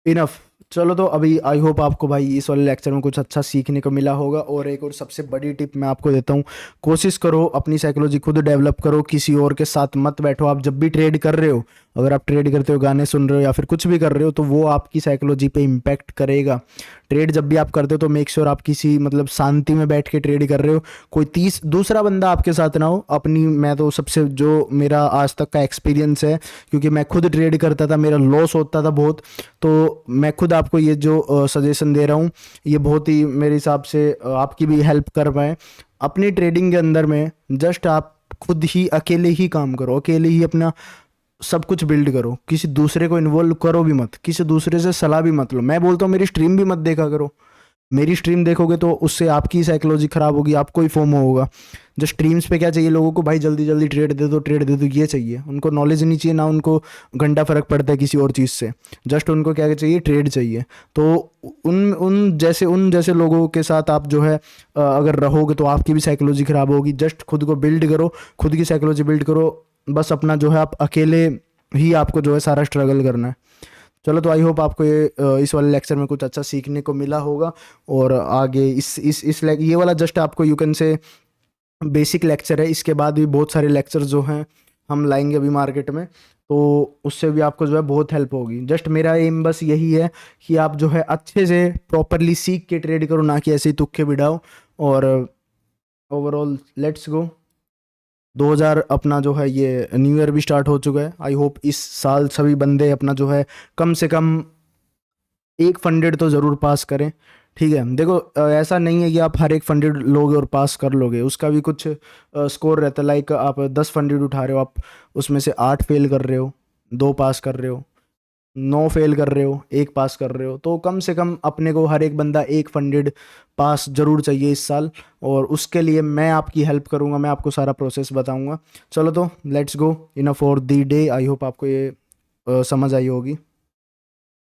enough. चलो, तो अभी आई होप आपको भाई इस वाले लेक्चर में कुछ अच्छा सीखने को मिला होगा। और एक और सबसे बड़ी टिप मैं आपको देता हूँ, कोशिश करो अपनी साइकोलॉजी खुद डेवलप करो, किसी और के साथ मत बैठो। आप जब भी ट्रेड कर रहे हो, अगर आप ट्रेड करते हो, गाने सुन रहे हो या फिर कुछ भी कर रहे हो, तो वो आपकी साइकोलॉजी पे इम्पैक्ट करेगा। ट्रेड जब भी आप करते हो तो मेक श्योर आप किसी मतलब शांति में बैठ के ट्रेड कर रहे हो, कोई दूसरा बंदा आपके साथ ना हो। मैं तो सबसे, जो मेरा आज तक का एक्सपीरियंस है, क्योंकि मैं खुद ट्रेड करता था, मेरा लॉस होता था बहुत, तो मैं खुद आपको ये जो सजेशन दे रहा हूँ, ये बहुत ही मेरे हिसाब से आपकी भी हेल्प कर पाए अपनी ट्रेडिंग के अंदर में। जस्ट आप खुद ही अकेले ही काम करो, अकेले ही अपना सब कुछ बिल्ड करो, किसी दूसरे को इन्वॉल्व करो भी मत, किसी दूसरे से सलाह भी मत लो। मैं बोलता हूँ मेरी स्ट्रीम भी मत देखा करो। मेरी स्ट्रीम देखोगे तो उससे आपकी साइकोलॉजी खराब होगी, आपको ही फोमो होगा। जो स्ट्रीम्स पे क्या चाहिए लोगों को, भाई जल्दी जल्दी ट्रेड दे दो, ट्रेड दे दो, ये चाहिए उनको। नॉलेज नहीं चाहिए, ना उनको घंटा फर्क पड़ता है किसी और चीज़ से। जस्ट उनको क्या चाहिए, ट्रेड चाहिए। तो उन जैसे लोगों के साथ आप जो है अगर रहोगे तो आपकी भी साइकोलॉजी खराब होगी। जस्ट खुद को बिल्ड करो, खुद की साइकोलॉजी बिल्ड करो। बस अपना जो है आप अकेले ही आपको जो है सारा स्ट्रगल करना है। चलो, तो आई होप आपको इस वाले लेक्चर में कुछ अच्छा सीखने को मिला होगा। और आगे ये वाला जस्ट आपको you can say basic lecture है। इसके बाद भी बहुत सारे लेक्चर जो हैं हम लाएंगे अभी मार्केट में, तो उससे भी आपको जो है बहुत हेल्प होगी। जस्ट मेरा एम बस यही है कि आप जो है अच्छे से प्रॉपरली सीख के ट्रेड करो, ना कि ऐसे ही तुक्के बिड़ाओ। और ओवरऑल लेट्स गो। 2000 अपना जो है ये न्यू ईयर भी स्टार्ट हो चुका है। आई होप इस साल सभी बंदे अपना जो है कम से कम एक फंडेड तो ज़रूर पास करें। ठीक है, देखो ऐसा नहीं है कि आप हर एक फंडेड लोगे और पास कर लोगे, उसका भी कुछ स्कोर रहता है। लाइक आप 10 फंडेड उठा रहे हो, आप उसमें से 8 फेल कर रहे हो, 2 पास कर रहे हो, 9 फेल कर रहे हो, 1 पास कर रहे हो, तो कम से कम अपने को हर एक बंदा एक फंडेड पास जरूर चाहिए इस साल। और उसके लिए मैं आपकी हेल्प करूंगा, मैं आपको सारा प्रोसेस बताऊंगा। चलो, तो let's go in for the day. I hope आपको ये समझ आई होगी।